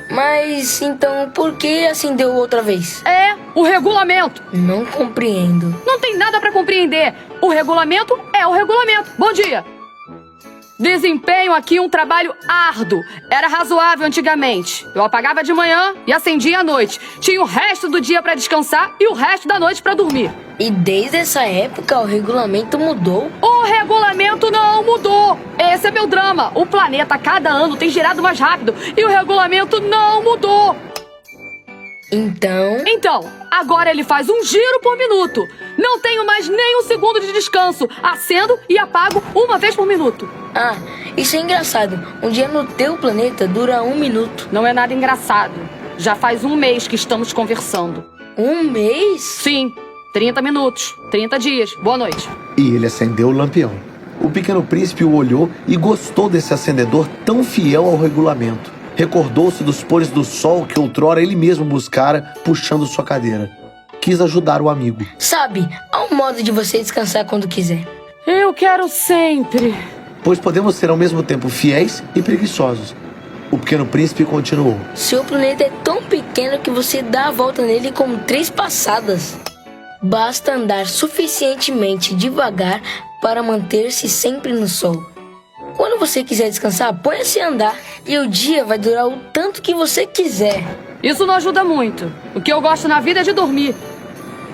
Mas então por que acendeu outra vez? É o regulamento. Não compreendo. Não tem nada para compreender. O regulamento é o regulamento. Bom dia. Desempenho aqui um trabalho árduo. Era razoável antigamente. Eu apagava de manhã e acendia à noite. Tinha o resto do dia para descansar e o resto da noite para dormir. E desde essa época o regulamento mudou? O regulamento não mudou! Esse é meu drama! O planeta a cada ano tem girado mais rápido e o regulamento não mudou! Então, agora ele faz um giro por minuto. Não tenho mais nem um segundo de descanso. Acendo e apago uma vez por minuto. Ah, isso é engraçado. Um dia no teu planeta dura 1 minuto. Não é nada engraçado. Já faz 1 mês que estamos conversando. 1 mês? Sim, 30 minutos, 30 dias. Boa noite. E ele acendeu o lampião. O Pequeno Príncipe o olhou e gostou desse acendedor tão fiel ao regulamento. Recordou-se dos pôres do sol que outrora ele mesmo buscara, puxando sua cadeira. Quis ajudar o amigo. Sabe, há um modo de você descansar quando quiser. Eu quero sempre. Pois podemos ser ao mesmo tempo fiéis e preguiçosos. O Pequeno Príncipe continuou. Seu planeta é tão pequeno que você dá a volta nele com 3 passadas. Basta andar suficientemente devagar para manter-se sempre no sol. Quando você quiser descansar, põe-se a andar e o dia vai durar o tanto que você quiser. Isso não ajuda muito. O que eu gosto na vida é de dormir.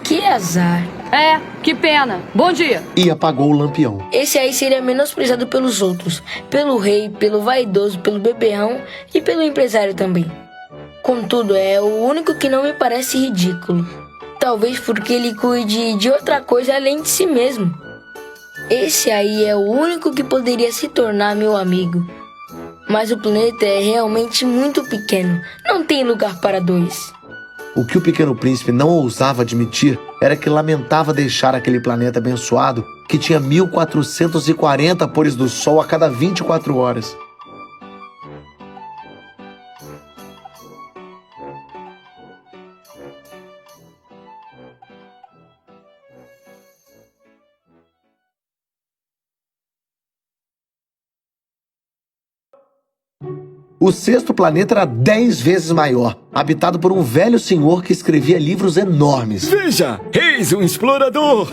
Que azar. É, que pena. Bom dia. E apagou o lampião. Esse aí seria menosprezado pelos outros, pelo rei, pelo vaidoso, pelo beberrão e pelo empresário também. Contudo, é o único que não me parece ridículo. Talvez porque ele cuide de outra coisa além de si mesmo. Esse aí é o único que poderia se tornar meu amigo. Mas o planeta é realmente muito pequeno. Não tem lugar para 2. O que o Pequeno Príncipe não ousava admitir era que lamentava deixar aquele planeta abençoado que tinha 1440 pôres do sol a cada 24 horas. O 6º planeta era 10 vezes maior, habitado por um velho senhor que escrevia livros enormes. Veja, eis um explorador!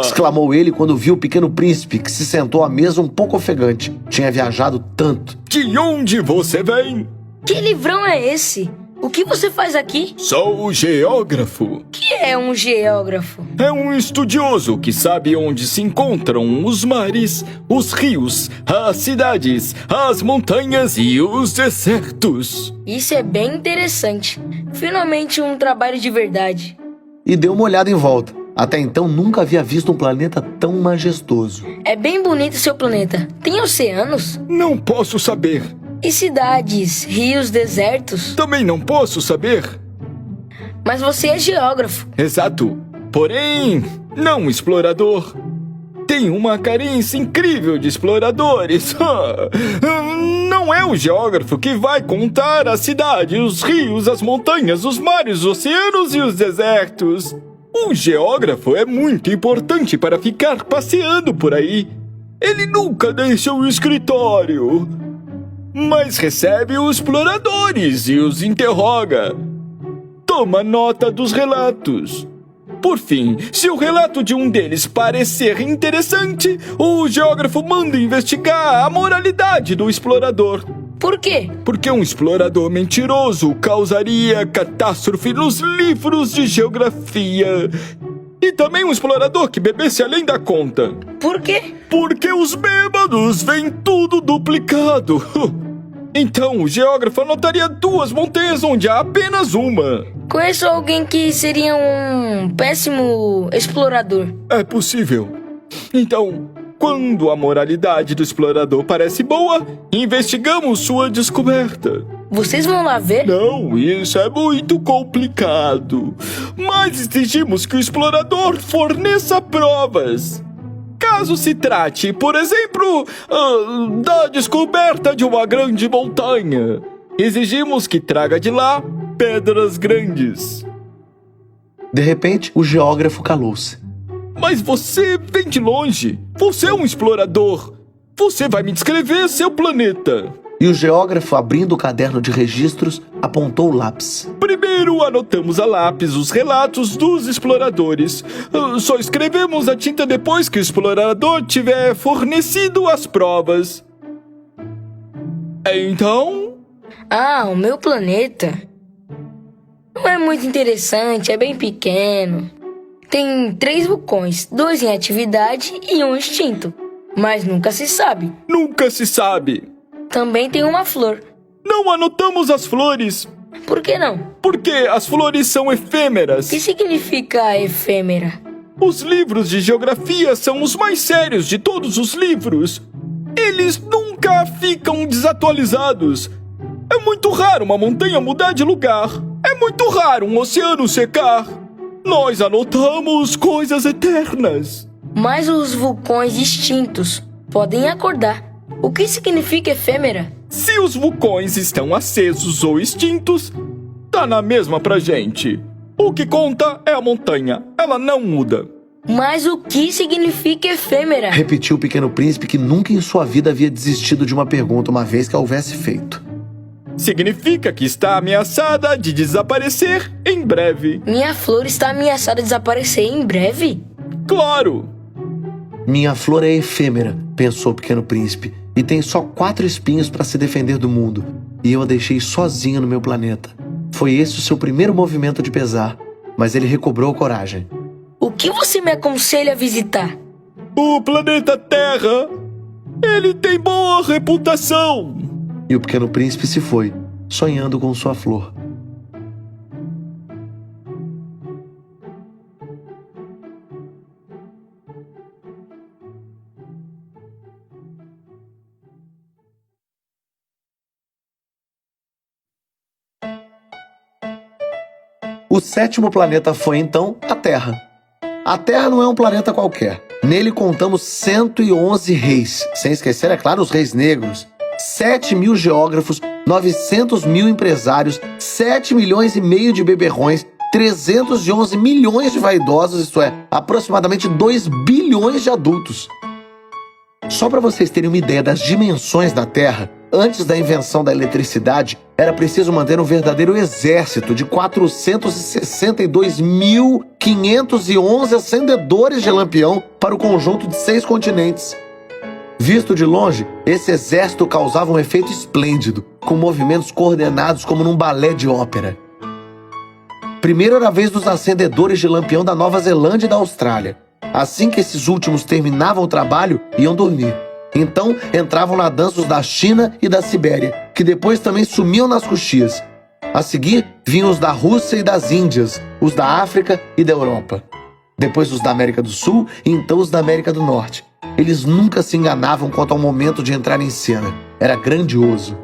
Exclamou ele quando viu o Pequeno Príncipe, que se sentou à mesa um pouco ofegante. Tinha viajado tanto. De onde você vem? Que livrão é esse? O que você faz aqui? Sou o geógrafo. O que é um geógrafo? É um estudioso que sabe onde se encontram os mares, os rios, as cidades, as montanhas e os desertos. Isso é bem interessante. Finalmente um trabalho de verdade. E deu uma olhada em volta. Até então nunca havia visto um planeta tão majestoso. É bem bonito seu planeta. Tem oceanos? Não posso saber. E cidades, rios, desertos? Também não posso saber. Mas você é geógrafo. Exato. Porém, não explorador. Tem uma carência incrível de exploradores. Não é o geógrafo que vai contar a cidade, os rios, as montanhas, os mares, os oceanos e os desertos. O geógrafo é muito importante para ficar passeando por aí. Ele nunca deixa o escritório, mas recebe os exploradores e os interroga. Toma nota dos relatos. Por fim, se o relato de um deles parecer interessante, o geógrafo manda investigar a moralidade do explorador. Por quê? Porque um explorador mentiroso causaria catástrofe nos livros de geografia. E também um explorador que bebesse além da conta. Por quê? Porque os bêbados veem tudo duplicado. Então, o geógrafo anotaria 2 montanhas onde há apenas uma. Conheço alguém que seria um péssimo explorador. É possível. Então, quando a moralidade do explorador parece boa, investigamos sua descoberta. Vocês vão lá ver? Não, isso é muito complicado. Mas exigimos que o explorador forneça provas. Caso se trate, por exemplo, da descoberta de uma grande montanha, exigimos que traga de lá pedras grandes. De repente, o geógrafo calou-se. Mas você vem de longe. Você é um explorador. Você vai me descrever seu planeta. E o geógrafo, abrindo o caderno de registros, apontou o lápis. Primeiro anotamos a lápis os relatos dos exploradores. Só escrevemos a tinta depois que o explorador tiver fornecido as provas. Então... Ah, o meu planeta não é muito interessante, é bem pequeno. Tem 3 vulcões, 2 em atividade e 1 extinto. Mas nunca se sabe. Nunca se sabe. Também tem uma flor. Não anotamos as flores, Por que não? porque as flores são efêmeras. O que significa efêmera? Os livros de geografia são os mais sérios de todos os livros. Eles nunca ficam desatualizados. É muito raro uma montanha mudar de lugar. É muito raro um oceano secar. Nós anotamos coisas eternas. Mas os vulcões extintos podem acordar. O que significa efêmera? Se os vulcões estão acesos ou extintos, tá na mesma pra gente. O que conta é a montanha. Ela não muda. Mas o que significa efêmera? Repetiu o Pequeno Príncipe, que nunca em sua vida havia desistido de uma pergunta uma vez que a houvesse feito. Significa que está ameaçada de desaparecer em breve. Minha flor está ameaçada de desaparecer em breve? Claro! Minha flor é efêmera, pensou o Pequeno Príncipe, e tem só 4 espinhos para se defender do mundo. E eu a deixei sozinha no meu planeta. Foi esse o seu primeiro movimento de pesar, mas ele recobrou coragem. O que você me aconselha a visitar? O planeta Terra, ele tem boa reputação. E o Pequeno Príncipe se foi, sonhando com sua flor. O 7º planeta foi, então, a Terra. A Terra não é um planeta qualquer. Nele contamos 111 reis, sem esquecer, é claro, os reis negros. 7.000 geógrafos, 900.000 empresários, 7 milhões e meio de beberrões, 311 milhões de vaidosos, isto é, aproximadamente 2 bilhões de adultos. Só para vocês terem uma ideia das dimensões da Terra, antes da invenção da eletricidade, era preciso manter um verdadeiro exército de 462.511 acendedores de lampião para o conjunto de 6 continentes. Visto de longe, esse exército causava um efeito esplêndido, com movimentos coordenados como num balé de ópera. Primeiro era a vez dos acendedores de lampião da Nova Zelândia e da Austrália. Assim que esses últimos terminavam o trabalho, iam dormir. Então entravam na dança os da China e da Sibéria, que depois também sumiam nas coxias. A seguir vinham os da Rússia e das Índias, os da África e da Europa. Depois os da América do Sul e então os da América do Norte. Eles nunca se enganavam quanto ao momento de entrar em cena. Era grandioso.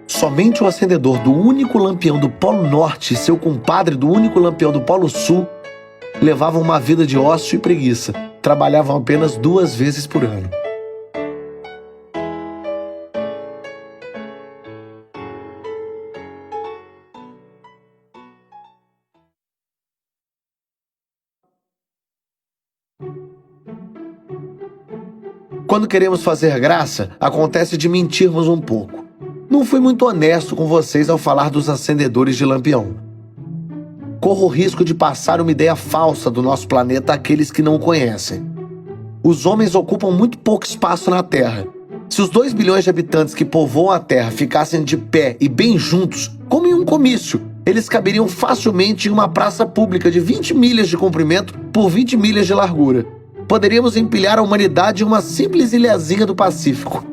Somente o acendedor do único lampião do Polo Norte e seu compadre do único lampião do Polo Sul levavam uma vida de ócio e preguiça. Trabalhavam apenas 2 vezes por ano. Quando queremos fazer graça, acontece de mentirmos um pouco. Não fui muito honesto com vocês ao falar dos acendedores de lampião. Corro o risco de passar uma ideia falsa do nosso planeta àqueles que não o conhecem. Os homens ocupam muito pouco espaço na Terra. Se os 2 bilhões de habitantes que povoam a Terra ficassem de pé e bem juntos, como em um comício, eles caberiam facilmente em uma praça pública de 20 milhas de comprimento por 20 milhas de largura. Poderíamos empilhar a humanidade em uma simples ilhazinha do Pacífico.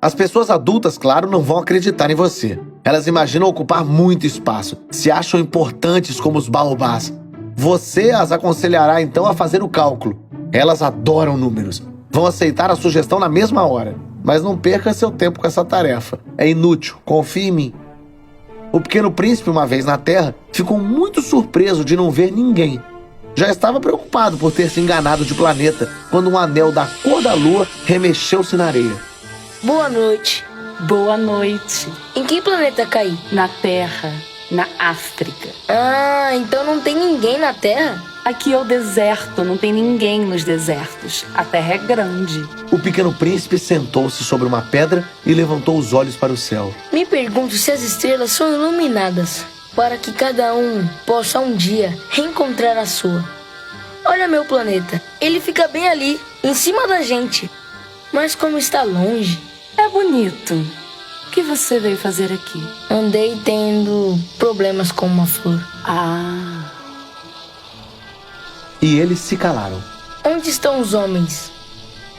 As pessoas adultas, claro, não vão acreditar em você. Elas imaginam ocupar muito espaço, se acham importantes como os baobás. Você as aconselhará então a fazer o cálculo. Elas adoram números. Vão aceitar a sugestão na mesma hora. Mas não perca seu tempo com essa tarefa. É inútil, confie em mim. O Pequeno Príncipe, uma vez na Terra, ficou muito surpreso de não ver ninguém. Já estava preocupado por ter se enganado de planeta quando um anel da cor da lua remexeu-se na areia. Boa noite. Boa noite. Em que planeta caí? Na Terra, na África. Ah, então não tem ninguém na Terra? Aqui é o deserto, não tem ninguém nos desertos. A Terra é grande. O Pequeno Príncipe sentou-se sobre uma pedra e levantou os olhos para o céu. Me pergunto se as estrelas são iluminadas, para que cada um possa um dia reencontrar a sua. Olha meu planeta, ele fica bem ali, em cima da gente. Mas como está longe... É bonito. O que você veio fazer aqui? Andei tendo problemas com uma flor. Ah. E eles se calaram. Onde estão os homens?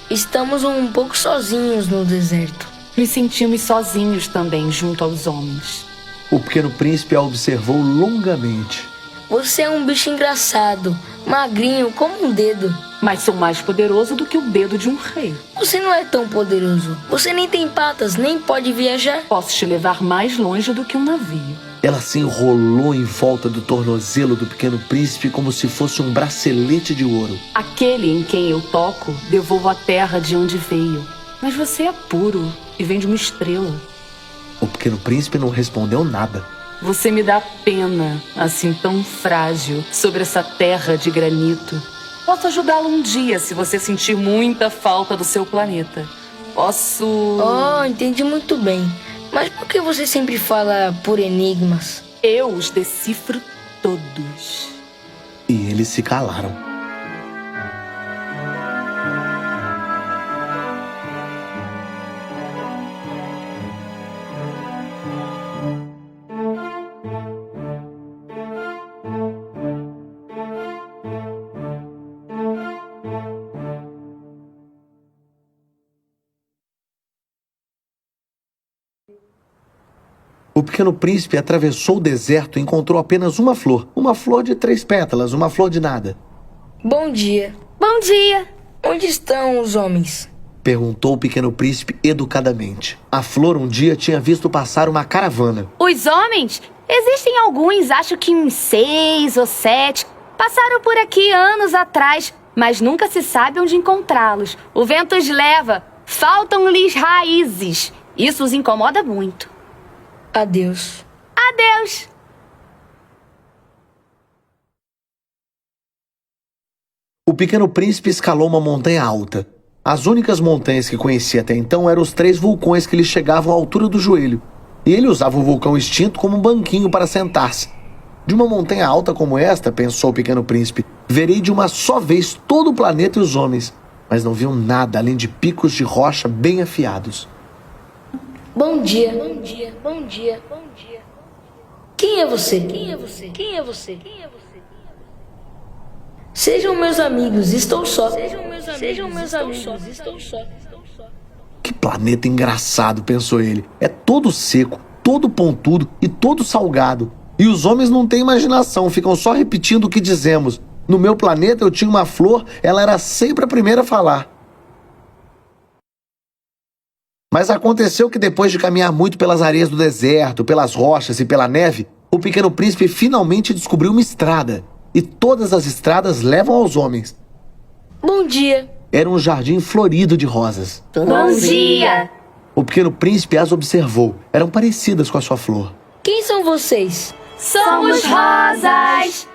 Estamos um pouco sozinhos no deserto. Nos sentimos sozinhos também junto aos homens. O Pequeno Príncipe a observou longamente. Você é um bicho engraçado, magrinho como um dedo. Mas sou mais poderoso do que o dedo de um rei. Você não é tão poderoso. Você nem tem patas, nem pode viajar. Posso te levar mais longe do que um navio. Ela se enrolou em volta do tornozelo do Pequeno Príncipe como se fosse um bracelete de ouro. Aquele em quem eu toco, devolvo a terra de onde veio. Mas você é puro e vem de uma estrela. O Pequeno Príncipe não respondeu nada. Você me dá pena, assim tão frágil, sobre essa terra de granito. Posso ajudá-lo um dia se você sentir muita falta do seu planeta. Posso... Oh, entendi muito bem. Mas por que você sempre fala por enigmas? Eu os decifro todos. E eles se calaram. O Pequeno Príncipe atravessou o deserto e encontrou apenas uma flor de 3 pétalas, uma flor de nada. Bom dia. Bom dia. Onde estão os homens? Perguntou o Pequeno Príncipe educadamente. A flor um dia tinha visto passar uma caravana. Os homens? Existem alguns, acho que uns 6 ou 7. Passaram por aqui anos atrás, mas nunca se sabe onde encontrá-los. O vento os leva. Faltam-lhes raízes. Isso os incomoda muito. Adeus. Adeus. O Pequeno Príncipe escalou uma montanha alta. As únicas montanhas que conhecia até então eram os 3 vulcões que lhe chegavam à altura do joelho. E ele usava o vulcão extinto como um banquinho para sentar-se. De uma montanha alta como esta, pensou o Pequeno Príncipe, verei de uma só vez todo o planeta e os homens. Mas não viu nada além de picos de rocha bem afiados. Bom dia. Bom dia. Bom dia. Bom dia. Quem é você? Quem é você? Quem é você? Quem é você? Sejam meus amigos, estou só. Sejam meus amigos, estou só. Que planeta engraçado, pensou ele. É todo seco, todo pontudo e todo salgado. E os homens não têm imaginação, ficam só repetindo o que dizemos. No meu planeta eu tinha uma flor, ela era sempre a primeira a falar. Mas aconteceu que depois de caminhar muito pelas areias do deserto, pelas rochas e pela neve, o Pequeno Príncipe finalmente descobriu uma estrada. E todas as estradas levam aos homens. Bom dia. Era um jardim florido de rosas. Bom dia. O Pequeno Príncipe as observou. Eram parecidas com a sua flor. Quem são vocês? Somos rosas.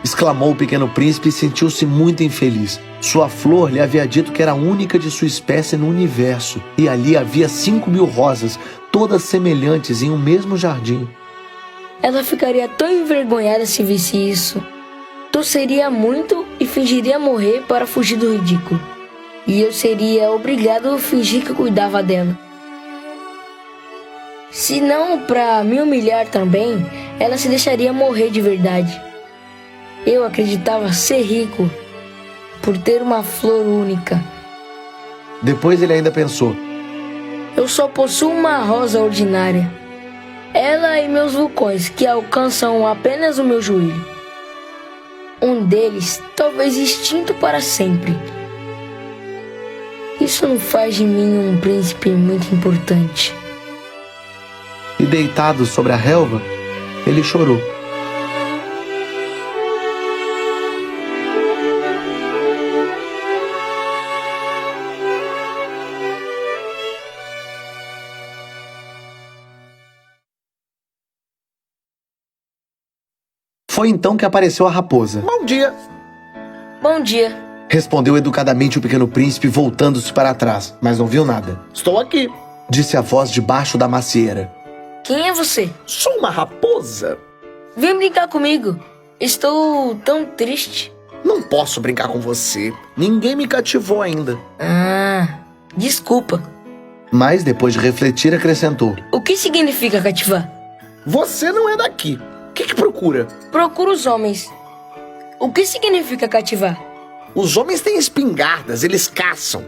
Exclamou o Pequeno Príncipe e sentiu-se muito infeliz. Sua flor lhe havia dito que era a única de sua espécie no universo. E ali havia 5.000 rosas, todas semelhantes em um mesmo jardim. Ela ficaria tão envergonhada se visse isso. Tosseria muito e fingiria morrer para fugir do ridículo. E eu seria obrigado a fingir que cuidava dela. Se não para me humilhar também, ela se deixaria morrer de verdade. Eu acreditava ser rico por ter uma flor única. Depois ele ainda pensou. Eu só possuo uma rosa ordinária. Ela e meus vulcões, que alcançam apenas o meu joelho. Um deles, talvez extinto para sempre. Isso não faz de mim um príncipe muito importante. E deitado sobre a relva, ele chorou. Foi então que apareceu a raposa. Bom dia. Bom dia. Respondeu educadamente o Pequeno Príncipe, voltando-se para trás, mas não viu nada. Estou aqui. Disse a voz debaixo da macieira. Quem é você? Sou uma raposa. Vem brincar comigo. Estou tão triste. Não posso brincar com você. Ninguém me cativou ainda. Desculpa. Mas depois de refletir, acrescentou. O que significa cativar? Você não é daqui. O que procura? Procuro os homens. O que significa cativar? Os homens têm espingardas, eles caçam.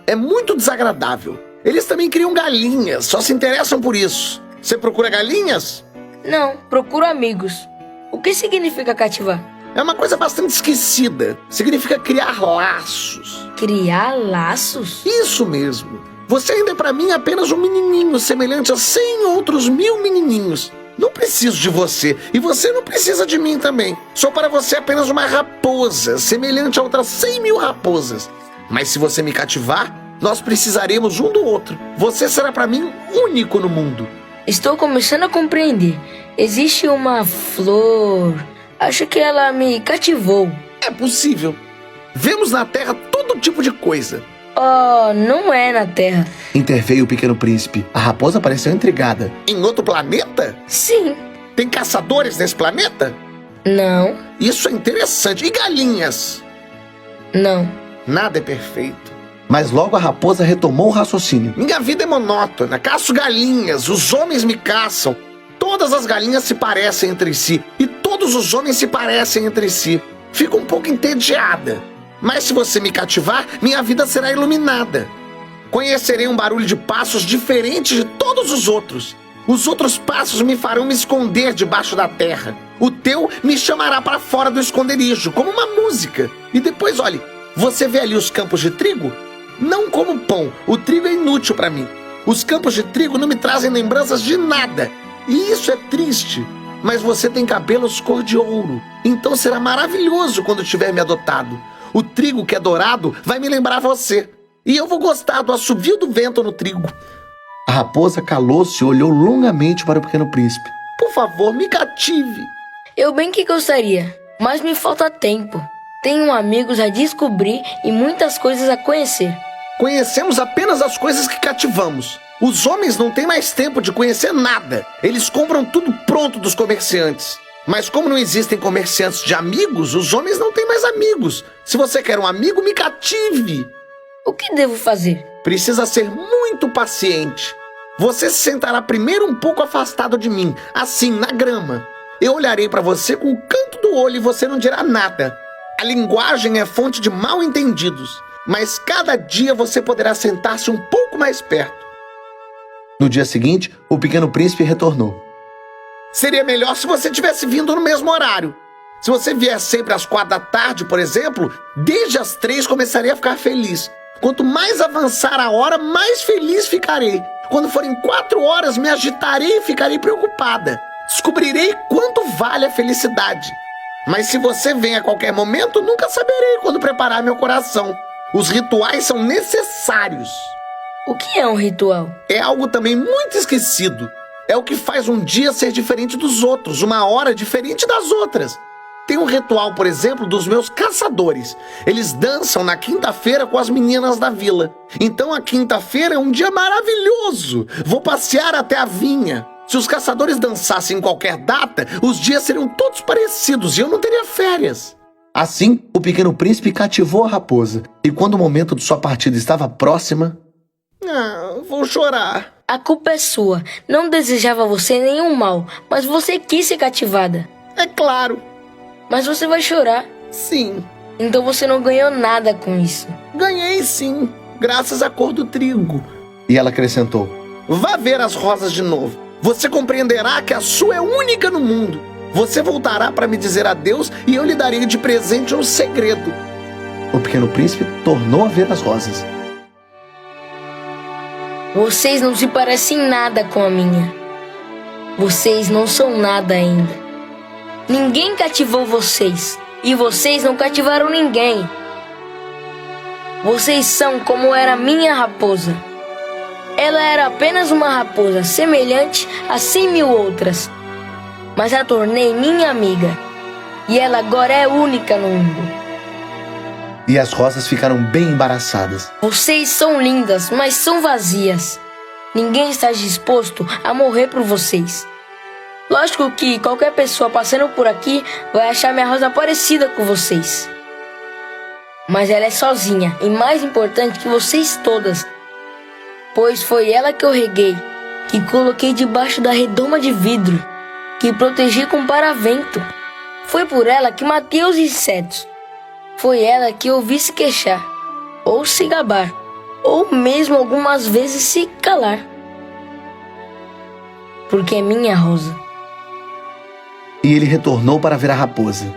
É muito desagradável. Eles também criam galinhas, só se interessam por isso. Você procura galinhas? Não, procuro amigos. O que significa cativar? É uma coisa bastante esquecida. Significa criar laços. Criar laços? Isso mesmo. Você ainda é pra mim apenas um menininho, semelhante a 100 outros 1000 menininhos. Não preciso de você, e você não precisa de mim também. Sou para você apenas uma raposa, semelhante a outras 100.000 raposas. Mas se você me cativar, nós precisaremos um do outro. Você será para mim único no mundo. Estou começando a compreender. Existe uma flor. Acho que ela me cativou. É possível. Vemos na Terra todo tipo de coisa. Oh, não é na Terra. Interveio o pequeno príncipe. A raposa pareceu intrigada. Em outro planeta? Sim. Tem caçadores nesse planeta? Não. Isso é interessante. E galinhas? Não. Nada é perfeito. Mas logo a raposa retomou o raciocínio. Minha vida é monótona. Caço galinhas. Os homens me caçam. Todas as galinhas se parecem entre si. E todos os homens se parecem entre si. Fico um pouco entediada. Mas se você me cativar, minha vida será iluminada. Conhecerei um barulho de passos diferente de todos os outros. Os outros passos me farão me esconder debaixo da terra. O teu me chamará para fora do esconderijo, como uma música. E depois, olhe, você vê ali os campos de trigo? Não como pão, o trigo é inútil para mim. Os campos de trigo não me trazem lembranças de nada. E isso é triste. Mas você tem cabelos cor de ouro. Então será maravilhoso quando tiver me adotado. O trigo que é dourado vai me lembrar você. E eu vou gostar do assovio do vento no trigo. A raposa calou-se e olhou longamente para o pequeno príncipe. Por favor, me cative. Eu bem que gostaria, mas me falta tempo. Tenho amigos a descobrir e muitas coisas a conhecer. Conhecemos apenas as coisas que cativamos. Os homens não têm mais tempo de conhecer nada. Eles compram tudo pronto dos comerciantes. Mas como não existem comerciantes de amigos, os homens não têm mais amigos. Se você quer um amigo, me cative. O que devo fazer? Precisa ser muito paciente. Você se sentará primeiro um pouco afastado de mim, assim, na grama. Eu olharei para você com o canto do olho e você não dirá nada. A linguagem é fonte de mal entendidos, mas cada dia você poderá sentar-se um pouco mais perto. No dia seguinte, o pequeno príncipe retornou. Seria melhor se você tivesse vindo no mesmo horário. Se você vier sempre às 4 da tarde, por exemplo, desde as 3 começarei a ficar feliz. Quanto mais avançar a hora, mais feliz ficarei. Quando forem 4 horas, me agitarei e ficarei preocupada. Descobrirei quanto vale a felicidade. Mas se você vem a qualquer momento, nunca saberei quando preparar meu coração. Os rituais são necessários. O que é um ritual? É algo também muito esquecido. É o que faz um dia ser diferente dos outros, uma hora diferente das outras. Tem um ritual, por exemplo, dos meus caçadores. Eles dançam na quinta-feira com as meninas da vila. Então a quinta-feira é um dia maravilhoso. Vou passear até a vinha. Se os caçadores dançassem em qualquer data, os dias seriam todos parecidos e eu não teria férias. Assim, o pequeno príncipe cativou a raposa. E quando o momento de sua partida estava próxima... vou chorar. A culpa é sua. Não desejava você nenhum mal, mas você quis ser cativada. É claro. Mas você vai chorar. Sim. Então você não ganhou nada com isso. Ganhei sim, graças à cor do trigo. E ela acrescentou: vá ver as rosas de novo. Você compreenderá que a sua é única no mundo. Você voltará para me dizer adeus e eu lhe darei de presente um segredo. O pequeno príncipe tornou a ver as rosas. Vocês não se parecem nada com a minha. Vocês não são nada ainda. Ninguém cativou vocês. E vocês não cativaram ninguém. Vocês são como era a minha raposa. Ela era apenas uma raposa semelhante a 100.000 outras. Mas a tornei minha amiga. E ela agora é única no mundo. E as rosas ficaram bem embaraçadas. Vocês são lindas, mas são vazias. Ninguém está disposto a morrer por vocês. Lógico que qualquer pessoa passando por aqui vai achar minha rosa parecida com vocês. Mas ela é sozinha e mais importante que vocês todas. Pois foi ela que eu reguei, que coloquei debaixo da redoma de vidro, que protegi com paravento. Foi por ela que matei os insetos. Foi ela que eu vi se queixar, ou se gabar, ou mesmo algumas vezes se calar. Porque é minha rosa. E ele retornou para ver a raposa.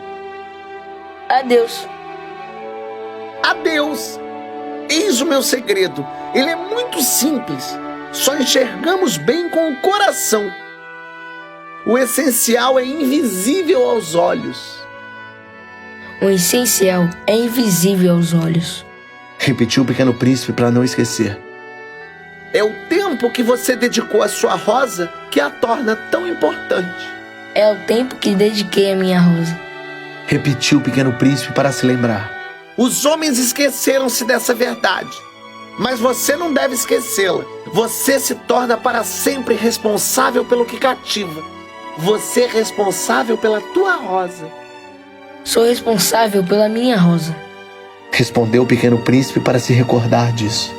Adeus. Adeus! Eis o meu segredo. Ele é muito simples. Só enxergamos bem com o coração. O essencial é invisível aos olhos. O essencial é invisível aos olhos. Repetiu o Pequeno Príncipe para não esquecer. É o tempo que você dedicou à sua rosa que a torna tão importante. É o tempo que dediquei à minha rosa. Repetiu o Pequeno Príncipe para se lembrar. Os homens esqueceram-se dessa verdade. Mas você não deve esquecê-la. Você se torna para sempre responsável pelo que cativa. Você é responsável pela tua rosa. Sou responsável pela minha rosa. Respondeu o Pequeno Príncipe para se recordar disso.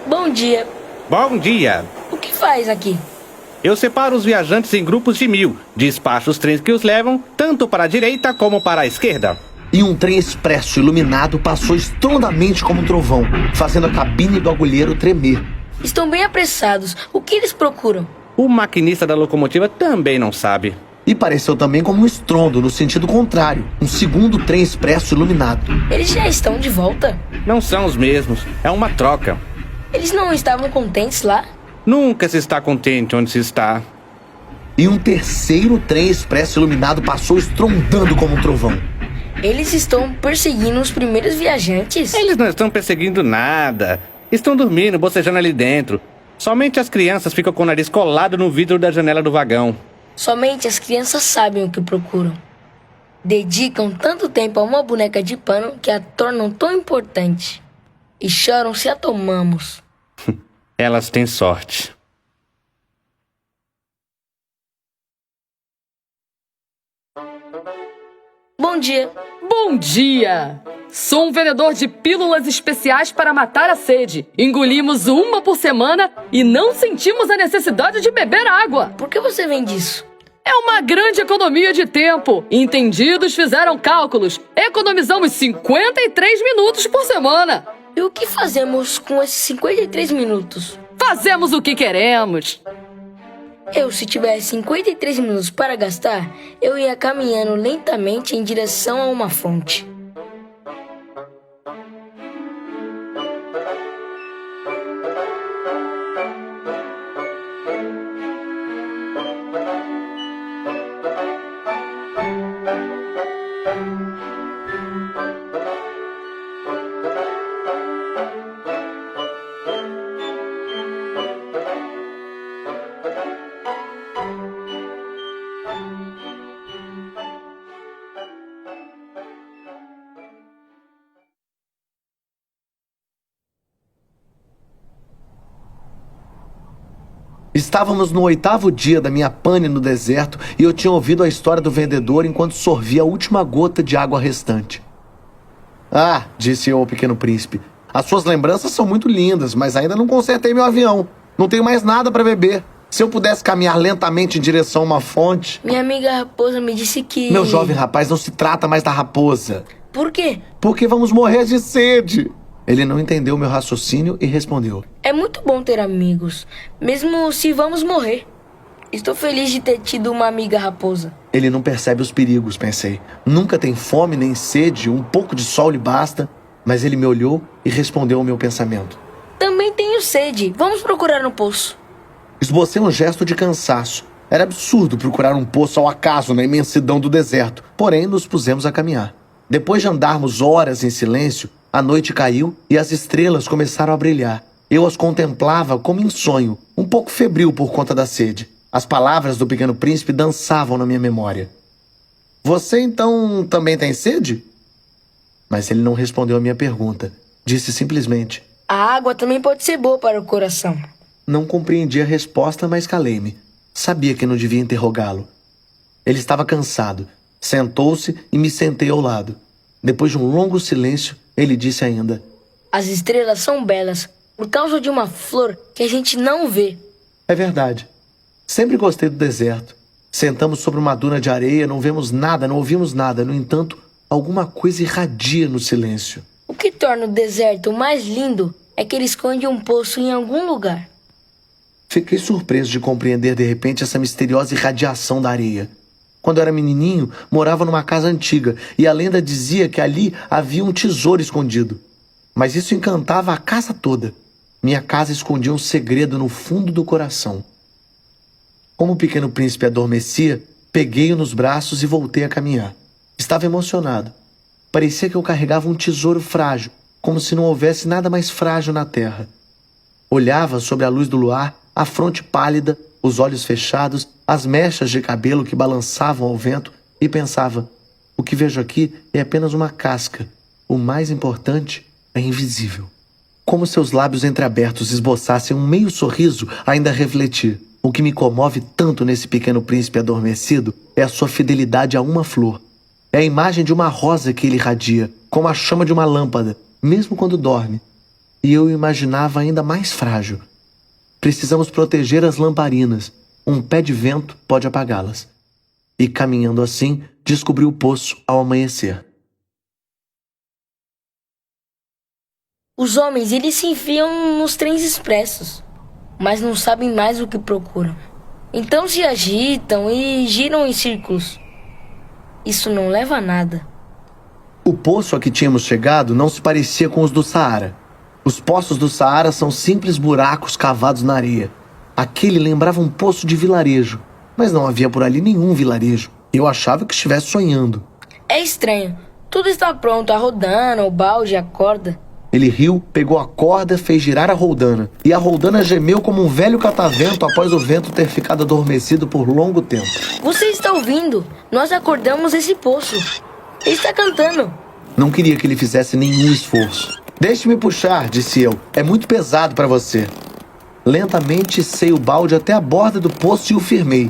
Bom dia. Bom dia. O que faz aqui? Eu separo os viajantes em grupos de 1000. Despacho os trens que os levam, tanto para a direita como para a esquerda. E um trem expresso iluminado passou estrondamente como um trovão, fazendo a cabine do agulheiro tremer. Estão bem apressados. O que eles procuram? O maquinista da locomotiva também não sabe. E pareceu também como um estrondo no sentido contrário. Um segundo trem expresso iluminado. Eles já estão de volta? Não são os mesmos. É uma troca. Eles não estavam contentes lá? Nunca se está contente onde se está. E um terceiro trem expresso iluminado passou estrondando como um trovão. Eles estão perseguindo os primeiros viajantes? Eles não estão perseguindo nada. Estão dormindo, bocejando ali dentro. Somente as crianças ficam com o nariz colado no vidro da janela do vagão. Somente as crianças sabem o que procuram. Dedicam tanto tempo a uma boneca de pano que a tornam tão importante. E choram se a tomamos. Elas têm sorte. Bom dia. Bom dia! Sou um vendedor de pílulas especiais para matar a sede. Engolimos uma por semana e não sentimos a necessidade de beber água. Por que você vende isso? É uma grande economia de tempo. Entendidos fizeram cálculos. Economizamos 53 minutos por semana. E o que fazemos com esses 53 minutos? Fazemos o que queremos. Se tivesse 53 minutos para gastar, eu ia caminhando lentamente em direção a uma fonte. Estávamos no 8º dia da minha pane no deserto e eu tinha ouvido a história do vendedor enquanto sorvia a última gota de água restante. Ah, disse eu ao Pequeno Príncipe, as suas lembranças são muito lindas, mas ainda não consertei meu avião. Não tenho mais nada para beber. Se eu pudesse caminhar lentamente em direção a uma fonte... Minha amiga raposa me disse que... Meu jovem rapaz, não se trata mais da raposa. Por quê? Porque vamos morrer de sede. Ele não entendeu meu raciocínio e respondeu. É muito bom ter amigos, mesmo se vamos morrer. Estou feliz de ter tido uma amiga raposa. Ele não percebe os perigos, pensei. Nunca tem fome nem sede, um pouco de sol lhe basta. Mas ele me olhou e respondeu ao meu pensamento. Também tenho sede. Vamos procurar um poço. Esbocei um gesto de cansaço. Era absurdo procurar um poço ao acaso na imensidão do deserto, porém nos pusemos a caminhar. Depois de andarmos horas em silêncio, a noite caiu e as estrelas começaram a brilhar. Eu as contemplava como em sonho, um pouco febril por conta da sede. As palavras do Pequeno Príncipe dançavam na minha memória. Você então também tem sede? Mas ele não respondeu a minha pergunta. Disse simplesmente: A água também pode ser boa para o coração. Não compreendi a resposta, mas calei-me. Sabia que não devia interrogá-lo. Ele estava cansado. Sentou-se e me sentei ao lado. Depois de um longo silêncio, ele disse ainda: As estrelas são belas por causa de uma flor que a gente não vê. É verdade. Sempre gostei do deserto. Sentamos sobre uma duna de areia, não vemos nada, não ouvimos nada. No entanto, alguma coisa irradia no silêncio. O que torna o deserto mais lindo é que ele esconde um poço em algum lugar. Fiquei surpreso de compreender de repente essa misteriosa irradiação da areia. Quando eu era menininho, morava numa casa antiga e a lenda dizia que ali havia um tesouro escondido. Mas isso encantava a casa toda. Minha casa escondia um segredo no fundo do coração. Como o Pequeno Príncipe adormecia, peguei-o nos braços e voltei a caminhar. Estava emocionado. Parecia que eu carregava um tesouro frágil, como se não houvesse nada mais frágil na terra. Olhava sobre a luz do luar, a fronte pálida, os olhos fechados, as mechas de cabelo que balançavam ao vento e pensava: o que vejo aqui é apenas uma casca. O mais importante é invisível. Como seus lábios entreabertos esboçassem um meio sorriso, ainda refleti: o que me comove tanto nesse Pequeno Príncipe adormecido é a sua fidelidade a uma flor. É a imagem de uma rosa que ele irradia, como a chama de uma lâmpada, mesmo quando dorme. E eu o imaginava ainda mais frágil. Precisamos proteger as lamparinas. Um pé de vento pode apagá-las. E caminhando assim, descobri o poço ao amanhecer. Os homens, eles se enfiam nos trens expressos, mas não sabem mais o que procuram. Então se agitam e giram em círculos. Isso não leva a nada. O poço a que tínhamos chegado não se parecia com os do Saara. Os poços do Saara são simples buracos cavados na areia. Aquele lembrava um poço de vilarejo, mas não havia por ali nenhum vilarejo. Eu achava que estivesse sonhando. É estranho. Tudo está pronto, a roldana, o balde, a corda. Ele riu, pegou a corda, fez girar a roldana. E a roldana gemeu como um velho catavento após o vento ter ficado adormecido por longo tempo. Você está ouvindo? Nós acordamos esse poço. Ele está cantando. Não queria que ele fizesse nenhum esforço. Deixe-me puxar, disse eu. É muito pesado para você. Lentamente sei o balde até a borda do poço e o firmei.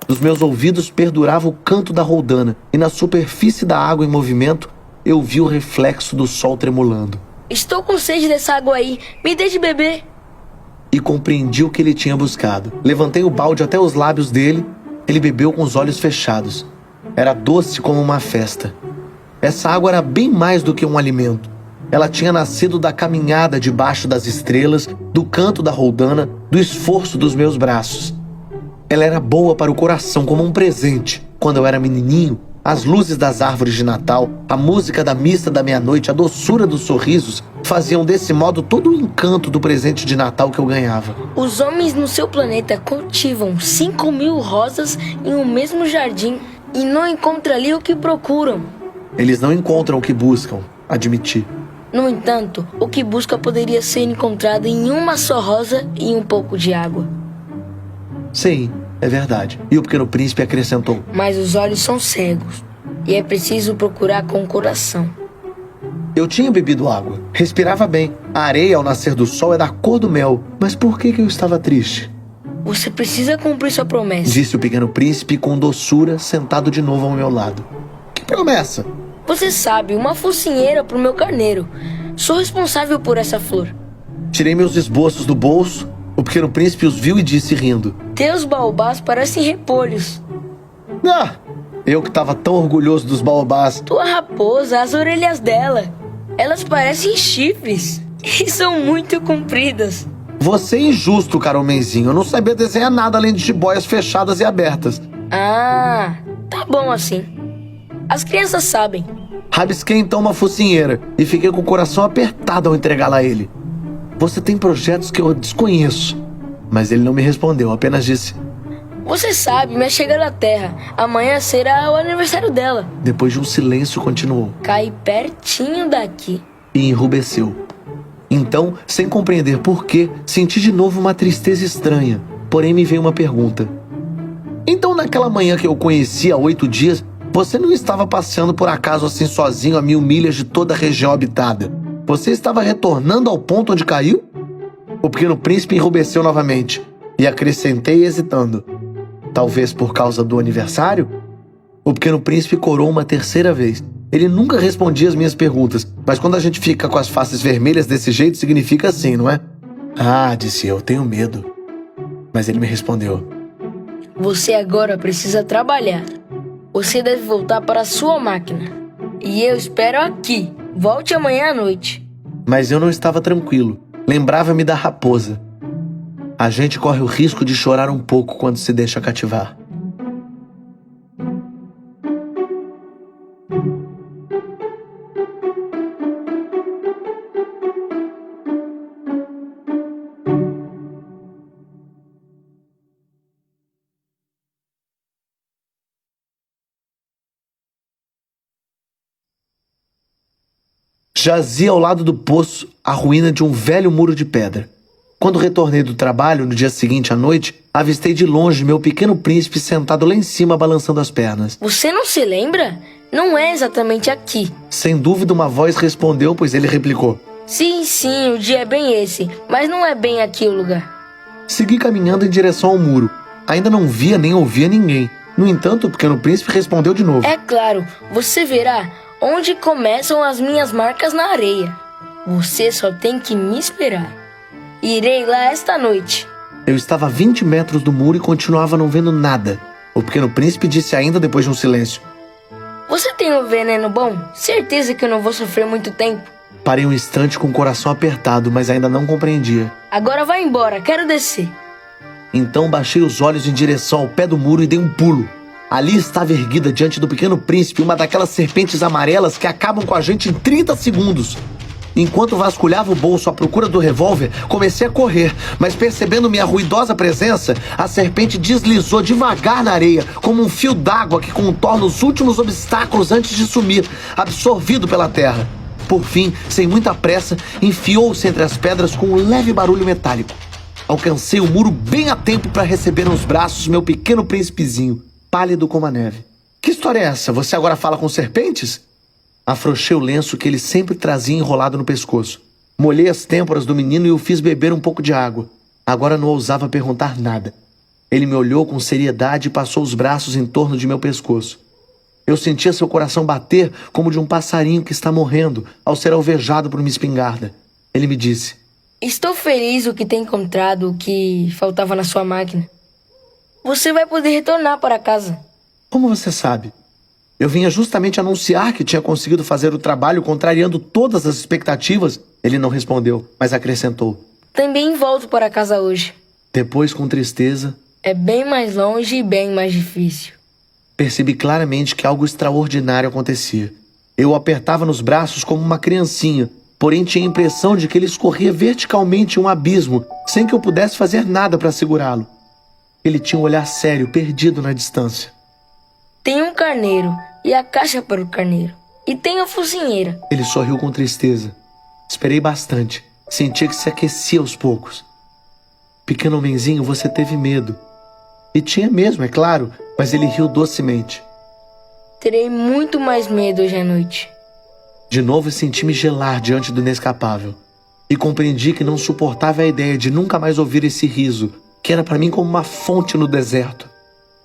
Nos meus ouvidos perdurava o canto da roldana e na superfície da água em movimento eu vi o reflexo do sol tremulando. Estou com sede dessa água aí. Me dê de beber. E compreendi o que ele tinha buscado. Levantei o balde até os lábios dele. Ele bebeu com os olhos fechados. Era doce como uma festa. Essa água era bem mais do que um alimento. Ela tinha nascido da caminhada debaixo das estrelas, do canto da roldana, do esforço dos meus braços. Ela era boa para o coração como um presente. Quando eu era menininho, as luzes das árvores de Natal, a música da missa da meia-noite, a doçura dos sorrisos faziam desse modo todo o encanto do presente de Natal que eu ganhava. Os homens no seu planeta cultivam 5.000 rosas em um mesmo jardim e não encontram ali o que procuram. Eles não encontram o que buscam, admiti. No entanto, o que busca poderia ser encontrado em uma só rosa e um pouco de água. Sim, é verdade. E o Pequeno Príncipe acrescentou: Mas os olhos são cegos e é preciso procurar com o coração. Eu tinha bebido água, respirava bem. A areia ao nascer do sol é da cor do mel. Mas por que eu estava triste? Você precisa cumprir sua promessa. Disse o Pequeno Príncipe com doçura, sentado de novo ao meu lado. Que promessa? Você sabe, uma focinheira pro meu carneiro. Sou responsável por essa flor. Tirei meus esboços do bolso. O Pequeno Príncipe os viu e disse rindo: Teus baobás parecem repolhos. Ah! Eu que estava tão orgulhoso dos baobás. Tua raposa, as orelhas dela. Elas parecem chifres e são muito compridas. Você é injusto, caro homenzinho. Eu não sabia desenhar nada além de jiboias fechadas e abertas. Ah, tá bom assim. As crianças sabem. Rabisquei então uma focinheira e fiquei com o coração apertado ao entregá-la a ele. Você tem projetos que eu desconheço. Mas ele não me respondeu, apenas disse: Você sabe, minha chegada à Terra. Amanhã será o aniversário dela. Depois de um silêncio, continuou. Cai pertinho daqui. E enrubesceu. Então, sem compreender por quê, senti de novo uma tristeza estranha. Porém, me veio uma pergunta. Então, naquela manhã que eu conheci há 8 dias, você não estava passeando por acaso assim sozinho a 1000 milhas de toda a região habitada? Você estava retornando ao ponto onde caiu? O Pequeno Príncipe enrubesceu novamente. E acrescentei hesitando. Talvez por causa do aniversário? O Pequeno Príncipe corou uma terceira vez. Ele nunca respondia as minhas perguntas, mas quando a gente fica com as faces vermelhas desse jeito, significa assim, não é? Ah, disse eu, tenho medo. Mas ele me respondeu: Você agora precisa trabalhar. Você deve voltar para a sua máquina. E eu espero aqui. Volte amanhã à noite. Mas eu não estava tranquilo. Lembrava-me da raposa. A gente corre o risco de chorar um pouco quando se deixa cativar. Jazia ao lado do poço a ruína de um velho muro de pedra. Quando retornei do trabalho, no dia seguinte à noite, avistei de longe meu pequeno príncipe sentado lá em cima, balançando as pernas. Você não se lembra? Não é exatamente aqui. Sem dúvida, uma voz respondeu, pois ele replicou: Sim, o dia é bem esse, mas não é bem aqui o lugar. Segui caminhando em direção ao muro. Ainda não via nem ouvia ninguém. No entanto, o pequeno príncipe respondeu de novo: É claro, você verá onde começam as minhas marcas na areia. Você só tem que me esperar. Irei lá esta noite. Eu estava a 20 metros do muro e continuava não vendo nada. O pequeno príncipe disse ainda depois de um silêncio: Você tem um veneno bom? Certeza que eu não vou sofrer muito tempo. Parei um instante com o coração apertado, mas ainda não compreendia. Agora vai embora, quero descer. Então baixei os olhos em direção ao pé do muro e dei um pulo. Ali estava erguida diante do pequeno príncipe uma daquelas serpentes amarelas que acabam com a gente em 30 segundos. Enquanto vasculhava o bolso à procura do revólver, comecei a correr, mas percebendo minha ruidosa presença, a serpente deslizou devagar na areia, como um fio d'água que contorna os últimos obstáculos antes de sumir, absorvido pela terra. Por fim, sem muita pressa, enfiou-se entre as pedras com um leve barulho metálico. Alcancei o muro bem a tempo para receber nos braços meu pequeno príncipezinho, pálido como a neve. Que história é essa? Você agora fala com serpentes? Afrouxei o lenço que ele sempre trazia enrolado no pescoço. Molhei as têmporas do menino e o fiz beber um pouco de água. Agora não ousava perguntar nada. Ele me olhou com seriedade e passou os braços em torno de meu pescoço. Eu sentia seu coração bater como de um passarinho que está morrendo ao ser alvejado por uma espingarda. Ele me disse: Estou feliz o que tem encontrado o que faltava na sua máquina. Você vai poder retornar para casa. Como você sabe? Eu vinha justamente anunciar que tinha conseguido fazer o trabalho contrariando todas as expectativas. Ele não respondeu, mas acrescentou: Também volto para casa hoje. Depois, com tristeza, É bem mais longe e bem mais difícil. percebi claramente que algo extraordinário acontecia. Eu o apertava nos braços como uma criancinha, porém tinha a impressão de que ele escorria verticalmente em um abismo, sem que eu pudesse fazer nada para segurá-lo. Ele tinha um olhar sério, perdido na distância. Tem um carneiro e a caixa para o carneiro. E tem a focinheira. Ele sorriu com tristeza. Esperei bastante. Sentia que se aquecia aos poucos. Pequeno homenzinho, você teve medo. E tinha mesmo, é claro, mas ele riu docemente. Terei muito mais medo hoje à noite. De novo senti-me gelar diante do inescapável. E compreendi que não suportava a ideia de nunca mais ouvir esse riso, que era para mim como uma fonte no deserto.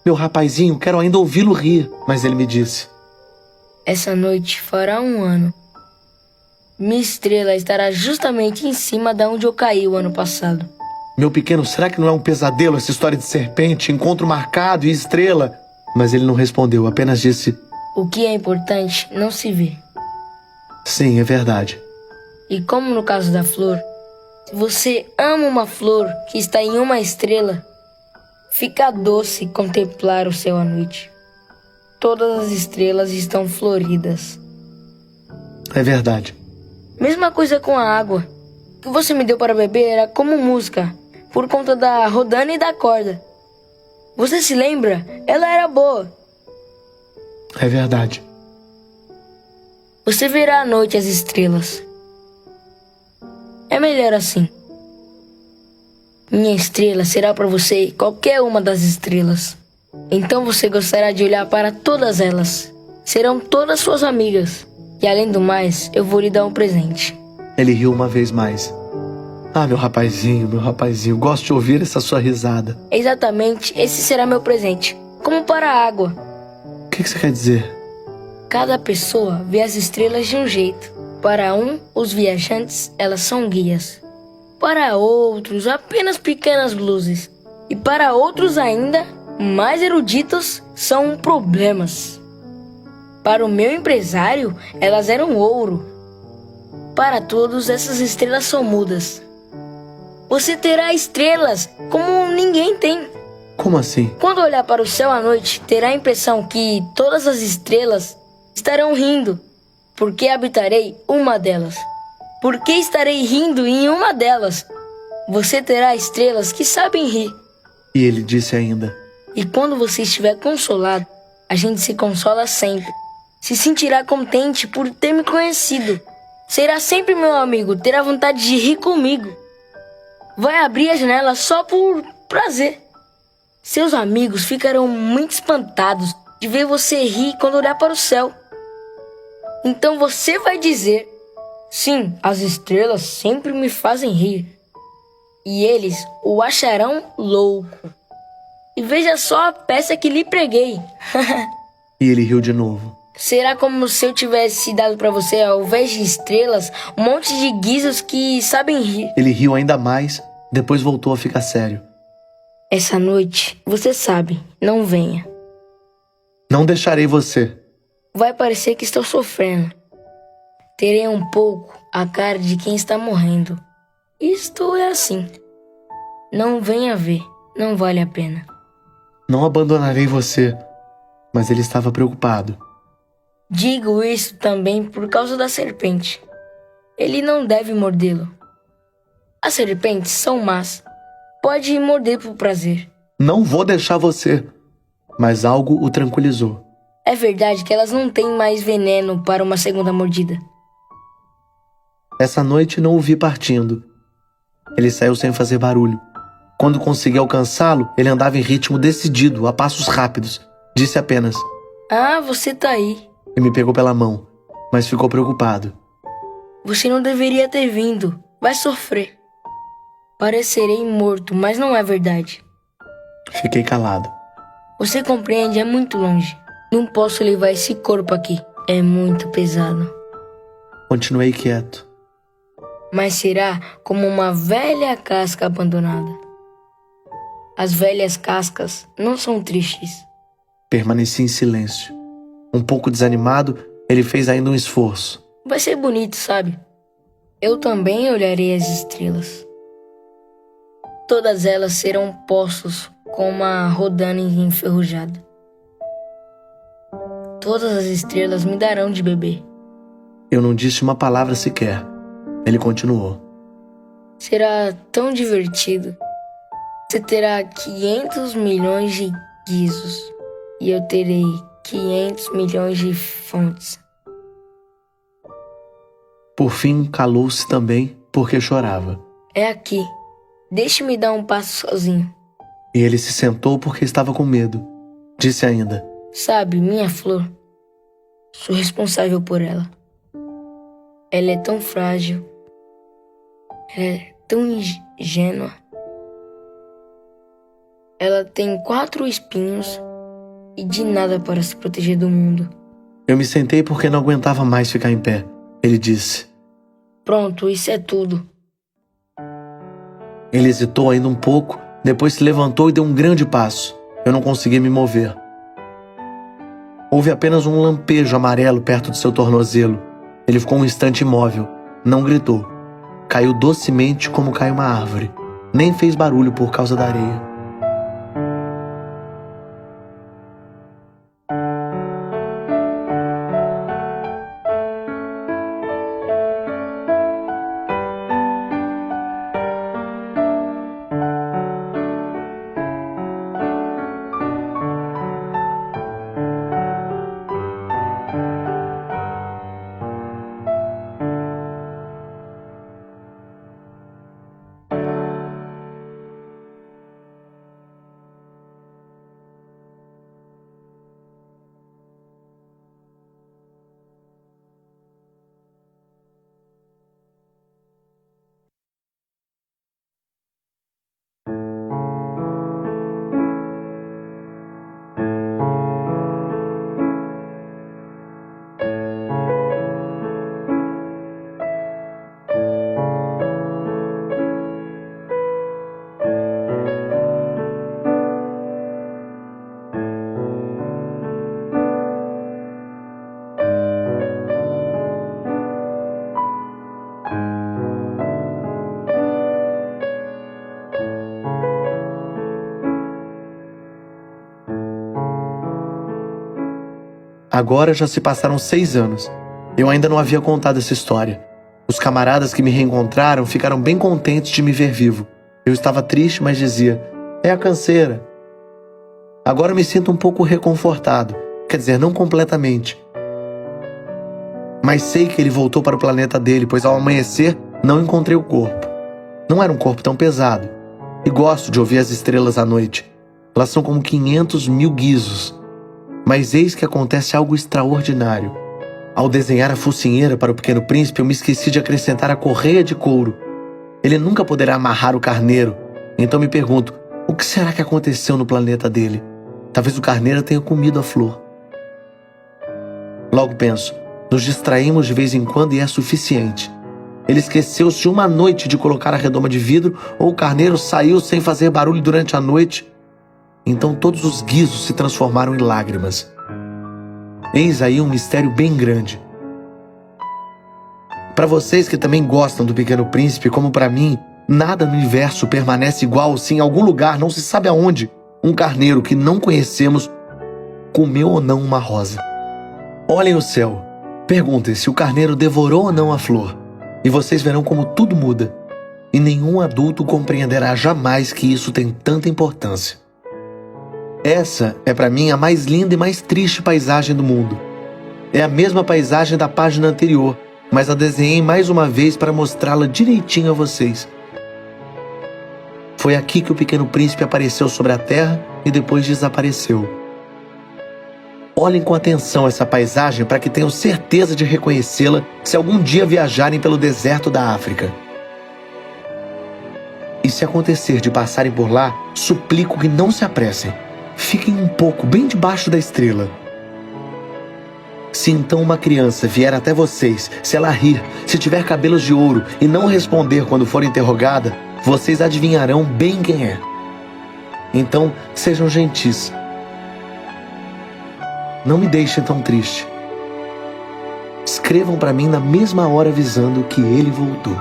Meu rapazinho, quero ainda ouvi-lo rir, mas ele me disse: Essa noite fará 1 ano. Minha estrela estará justamente em cima de onde eu caí o ano passado. Meu pequeno, será que não é um pesadelo essa história de serpente, encontro marcado e estrela? Mas ele não respondeu, apenas disse: O que é importante não se vê. Sim, é verdade. E como no caso da flor, se você ama uma flor que está em uma estrela, fica doce contemplar o céu à noite. Todas as estrelas estão floridas. É verdade. Mesma coisa com a água. que você me deu para beber era como música, por conta da rodana e da corda. Você se lembra? Ela era boa. É verdade. Você verá à noite as estrelas. É melhor assim. Minha estrela será para você qualquer uma das estrelas. Então você gostará de olhar para todas elas. Serão todas suas amigas. E além do mais, eu vou lhe dar um presente. Ele riu uma vez mais. Ah, meu rapazinho, gosto de ouvir essa sua risada. Exatamente, esse será meu presente. Como para a água. O que você quer dizer? Cada pessoa vê as estrelas de um jeito. Para os viajantes, elas são guias. Para outros, apenas pequenas luzes. E para outros ainda, mais eruditos, são problemas. Para o meu empresário, elas eram ouro. Para todos, essas estrelas são mudas. Você terá estrelas como ninguém tem. Como assim? Quando olhar para o céu à noite, terá a impressão que todas as estrelas estarão rindo, porque habitarei uma delas. Porque estarei rindo em uma delas. Você terá estrelas que sabem rir. E ele disse ainda. E quando você estiver consolado, a gente se consola sempre. Se sentirá contente por ter me conhecido. Será sempre meu amigo, terá vontade de rir comigo. Vai abrir a janela só por prazer. Seus amigos ficarão muito espantados de ver você rir quando olhar para o céu. Então você vai dizer: sim, as estrelas sempre me fazem rir. E eles o acharão louco. E veja só a peça que lhe preguei. E ele riu de novo. Será como se eu tivesse dado para você, ao invés de estrelas, um monte de guizos que sabem rir. Ele riu ainda mais, depois voltou a ficar sério. Essa noite, você sabe, não venha. Não deixarei você. Vai parecer que estou sofrendo. Terei um pouco a cara de quem está morrendo. Isto é assim. Não venha ver, não vale a pena. Não abandonarei você. Mas ele estava preocupado. Digo isso também por causa da serpente. Ele não deve mordê-lo. As serpentes são más. Pode morder por prazer. Não vou deixar você. Mas algo o tranquilizou. É verdade que elas não têm mais veneno para uma segunda mordida. Essa noite não o vi partindo. Ele saiu sem fazer barulho. Quando consegui alcançá-lo, ele andava em ritmo decidido, a passos rápidos. Disse apenas: Ah, você tá aí. E me pegou pela mão, mas ficou preocupado. Você não deveria ter vindo. Vai sofrer. Parecerei morto, mas não é verdade. Fiquei calado. Você compreende, é muito longe. Não posso levar esse corpo aqui. É muito pesado. Continuei quieto. Mas será como uma velha casca abandonada. As velhas cascas não são tristes. Permaneci em silêncio. Um pouco desanimado, ele fez ainda um esforço. Vai ser bonito, sabe? Eu também olharei as estrelas. Todas elas serão poços com uma rodana enferrujada. Todas as estrelas me darão de beber. Eu não disse uma palavra sequer. Ele continuou. Será tão divertido. Você terá 500 milhões de guizos. E eu terei 500 milhões de fontes. Por fim, calou-se também, porque chorava. É aqui. Deixe-me dar um passo sozinho. E ele se sentou porque estava com medo. Disse ainda: Sabe, minha flor, sou responsável por ela. Ela é tão frágil. Ela é tão ingênua. Ela tem 4 espinhos e de nada para se proteger do mundo. Eu me sentei porque não aguentava mais ficar em pé. Ele disse: Pronto, isso é tudo. Ele hesitou ainda um pouco, depois se levantou e deu um grande passo. Eu não conseguia me mover. Houve apenas um lampejo amarelo perto de seu tornozelo. Ele ficou um instante imóvel. Não gritou. Caiu docemente como cai uma árvore. Nem fez barulho por causa da areia. Agora já se passaram 6 anos. Eu ainda não havia contado essa história. Os camaradas que me reencontraram ficaram bem contentes de me ver vivo. Eu estava triste, mas dizia: é a canseira. Agora me sinto um pouco reconfortado. Quer dizer, não completamente. Mas sei que ele voltou para o planeta dele, pois ao amanhecer não encontrei o corpo. Não era um corpo tão pesado. E gosto de ouvir as estrelas à noite. Elas são como 500 mil guizos. Mas eis que acontece algo extraordinário. Ao desenhar a focinheira para o Pequeno Príncipe, eu me esqueci de acrescentar a correia de couro. Ele nunca poderá amarrar o carneiro. Então me pergunto, o que será que aconteceu no planeta dele? Talvez o carneiro tenha comido a flor. Logo penso, nos distraímos de vez em quando e é suficiente. Ele esqueceu-se uma noite de colocar a redoma de vidro, ou o carneiro saiu sem fazer barulho durante a noite. Então todos os guizos se transformaram em lágrimas. Eis aí um mistério bem grande. Para vocês que também gostam do Pequeno Príncipe, como para mim, nada no universo permanece igual se em algum lugar, não se sabe aonde, um carneiro que não conhecemos comeu ou não uma rosa. Olhem o céu. Perguntem se o carneiro devorou ou não a flor. E vocês verão como tudo muda. E nenhum adulto compreenderá jamais que isso tem tanta importância. Essa é para mim a mais linda e mais triste paisagem do mundo. É a mesma paisagem da página anterior, mas a desenhei mais uma vez para mostrá-la direitinho a vocês. Foi aqui que o Pequeno Príncipe apareceu sobre a terra e depois desapareceu. Olhem com atenção essa paisagem para que tenham certeza de reconhecê-la se algum dia viajarem pelo deserto da África. E se acontecer de passarem por lá, suplico que não se apressem. Fiquem um pouco bem debaixo da estrela. Se então uma criança vier até vocês, se ela rir, se tiver cabelos de ouro e não responder quando for interrogada, vocês adivinharão bem quem é. Então, sejam gentis. Não me deixem tão triste. Escrevam para mim na mesma hora avisando que ele voltou.